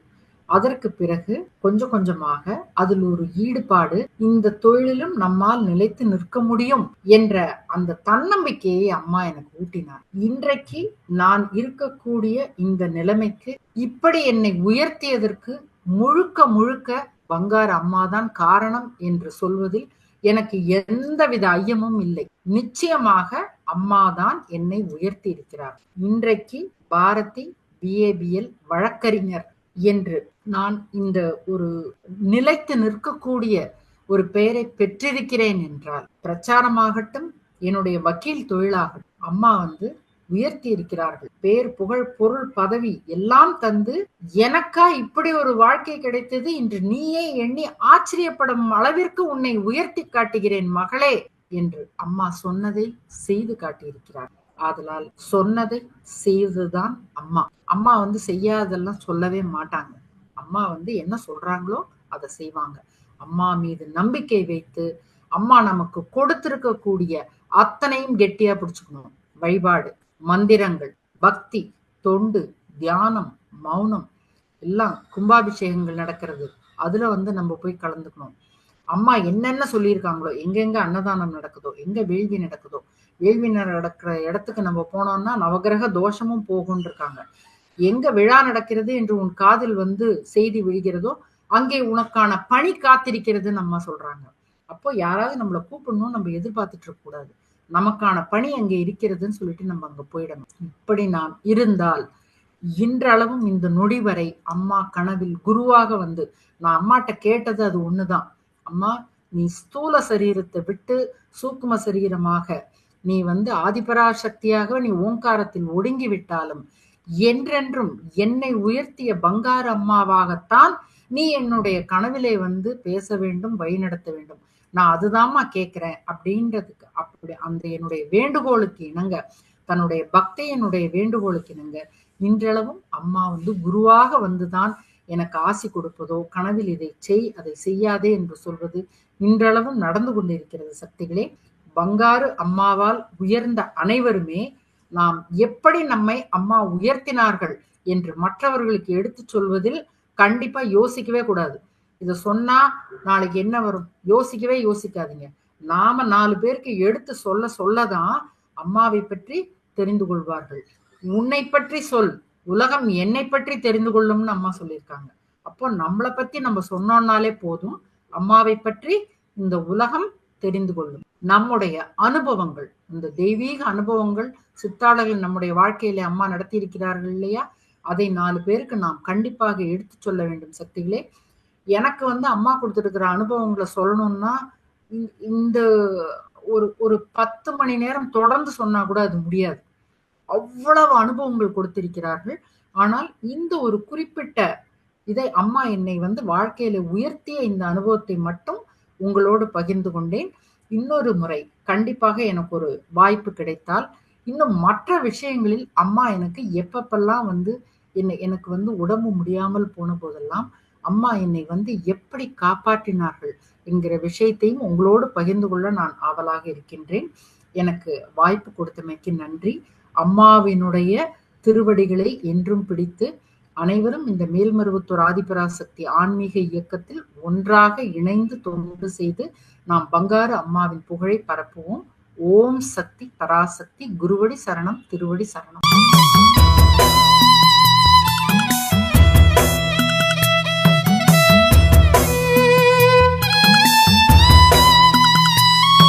அதற்கு பிறகு கொஞ்சம் கொஞ்சமாக அதில் ஒரு ஈடுபாடு, இந்த தொழிலிலும் நம்மால் நிலைத்து நிற்க முடியும் என்ற அந்த தன்னம்பிக்கையை அம்மா எனக்கு ஊட்டினார். இன்றைக்கு நான் இருக்கக்கூடிய இந்த நிலைமைக்கு இப்படி என்னை உயர்த்தியதற்கு முழுக்க முழுக்க பங்காரு அம்மாதான் காரணம் என்று சொல்வதில் எனக்கு எந்தவித ஐயமும் இல்லை. நிச்சயமாக அம்மாதான் என்னை உயர்த்தி இருக்கிறார். இன்றைக்கு பாரதி பிஏபிஎல் வழக்கறிஞர் என்று நான் இந்த ஒரு நிலைத்து நிற்கக்கூடிய ஒரு பெயரை பெற்றிருக்கிறேன் என்றால், பிரச்சாரமாகட்டும், என்னுடைய வக்கீல் தொழிலாகட்டும், அம்மா உயர்த்தி இருக்கிறார்கள். பேர், புகழ், பொருள், பதவி எல்லாம் தந்து எனக்கா இப்படி ஒரு வாழ்க்கை கிடைத்தது, இன்று நீயே எண்ணி ஆச்சரியப்படும் அளவிற்கு உன்னை உயர்த்தி காட்டுகிறேன் மகளே என்று அம்மா சொன்னதை செய்து காட்டியிருக்கிறார். ஆதலால் சொன்னதை செய்வதுதான் அம்மா. அம்மா செய்யாதெல்லாம் சொல்லவே மாட்டாங்க. அம்மா என்ன சொல்றாங்களோ அதை செய்வாங்க. அம்மா மீது நம்பிக்கை வைத்து அம்மா நமக்கு கொடுத்திருக்கக்கூடிய அத்தனையும் கெட்டியா பிடிச்சுக்கணும். வழிபாடு, மந்திரங்கள், பக்தி, தொண்டு, தியானம், மௌனம் எல்லாம், கும்பாபிஷேகங்கள் நடக்கிறது, அதுல நம்ம போய் கலந்துக்கணும். அம்மா என்னென்ன சொல்லியிருக்காங்களோ, எங்கெங்க அன்னதானம் நடக்குதோ, எங்க வேள்வி நடக்குதோ, வேள்வி நடக்கிற இடத்துக்கு நம்ம போனோம்னா நவகிரக தோஷமும் போகும் இருக்காங்க. எங்க விழா நடக்கிறது என்று உன் காதில் செய்தி விழுகிறதோ அங்கே உனக்கான பணி காத்திருக்கிறதுன்னு அம்மா சொல்றாங்க. அப்போ யாராவது நம்மளை கூப்பிடணும் நம்ம எதிர்பார்த்துட்டு இருக்க கூடாது. நமக்கான பணி அங்கே இருக்கிறதுன்னு சொல்லிட்டு நம்ம அங்க போயிடணும். இப்படி நாம் இருந்தால் இன்றளவும் இந்த நொடி வரை அம்மா கனவில் குருவாக நான் அம்மாட்ட கேட்டது அது ஒண்ணுதான். அம்மா, நீ ஸ்தூல சரீரத்தை விட்டு சூக்கும சரீரமாக நீ ஆதிபராசக்தியாக நீ ஓங்காரத்தில் ஒடுங்கி விட்டாலும் என்றென்றும் என்னை உயர்த்திய பங்காரு அம்மாவாகத்தான் நீ என்னுடைய கனவிலே பேச வேண்டும், வழிநடத்த வேண்டும். நான் அதுதான்மா கேட்கிறேன் அப்படின்றதுக்கு, அப்படி அந்த என்னுடைய வேண்டுகோளுக்கு இணங்க, தன்னுடைய பக்தியினுடைய வேண்டுகோளுக்கு இணங்க இன்றளவும் அம்மா குருவாக வந்துதான் எனக்கு ஆசி கொடுப்பதோ, கனவில் இதை செய் அதை செய்யாதே என்று சொல்வது இன்றளவும் நடந்து கொண்டிருக்கிறது. சக்திகளே, பங்காரு அம்மாவால் உயர்ந்த அனைவருமே நாம் எப்படி நம்மை அம்மா உயர்த்தினார்கள் என்று மற்றவர்களுக்கு எடுத்து சொல்வதில் கண்டிப்பா யோசிக்கவே கூடாது. இத சொன்னா நாளைக்கு என்ன வரும் யோசிக்கவே யோசிக்காதீங்க. நாம 4 பேருக்கு எடுத்து சொல்லதான் அம்மாவை பற்றி தெரிந்து கொள்வார்கள். உன்னை பற்றி சொல், உலகம் என்னை பற்றி தெரிந்து கொள்ளும்னு அம்மா சொல்லியிருக்காங்க. அப்போ நம்மளை பத்தி நம்ம சொன்னோம்னாலே போதும், அம்மாவை பற்றி இந்த உலகம் தெரிந்து கொள்ளும். நம்முடைய அனுபவங்கள், இந்த தெய்வீக அனுபவங்கள், சித்தாளர்கள் நம்முடைய வாழ்க்கையில அம்மா நடத்தி இருக்கிறார்கள் இல்லையா, அதை 4 பேருக்கு நாம் கண்டிப்பாக எடுத்து சொல்ல வேண்டும். சக்திகளே, எனக்கு அம்மா கொடுத்துருக்கிற அனுபவங்களை சொல்லணும்னா இந்த ஒரு 10 மணி நேரம் தொடர்ந்து சொன்னா கூட அது முடியாது. அவ்வளவு அனுபவங்கள் கொடுத்திருக்கிறார்கள். ஆனால் இந்த ஒரு குறிப்பிட்ட இதை அம்மா என்னை வாழ்க்கையில உயர்த்திய இந்த அனுபவத்தை மட்டும் உங்களோடு பகிர்ந்து கொண்டேன். இன்னொரு முறை கண்டிப்பாக எனக்கு ஒரு வாய்ப்பு கிடைத்தால் இன்னும் மற்ற விஷயங்களில் அம்மா எனக்கு எப்பப்பெல்லாம் எனக்கு உடம்பு முடியாமல் போன போதெல்லாம் அம்மா என்னை எப்படி காப்பாற்றினார்கள் என்கிற விஷயத்தையும் உங்களோடு பகிர்ந்து கொள்ள நான் ஆவலாக இருக்கின்றேன். எனக்கு வாய்ப்பு கொடுத்தமைக்கு நன்றி. அம்மாவினுடைய திருவடிகளை என்றும் பிடித்து அனைவரும் இந்த மேல்மருவத்தூர் ஆதிபராசக்தி ஆன்மீக இயக்கத்தில் ஒன்றாக இணைந்து தொண்டு செய்து நாம் பங்காரு அம்மாவின் புகழை பரப்புவோம். ஓம் சக்தி பராசக்தி. குருவடி சரணம், திருவடி சரணம்.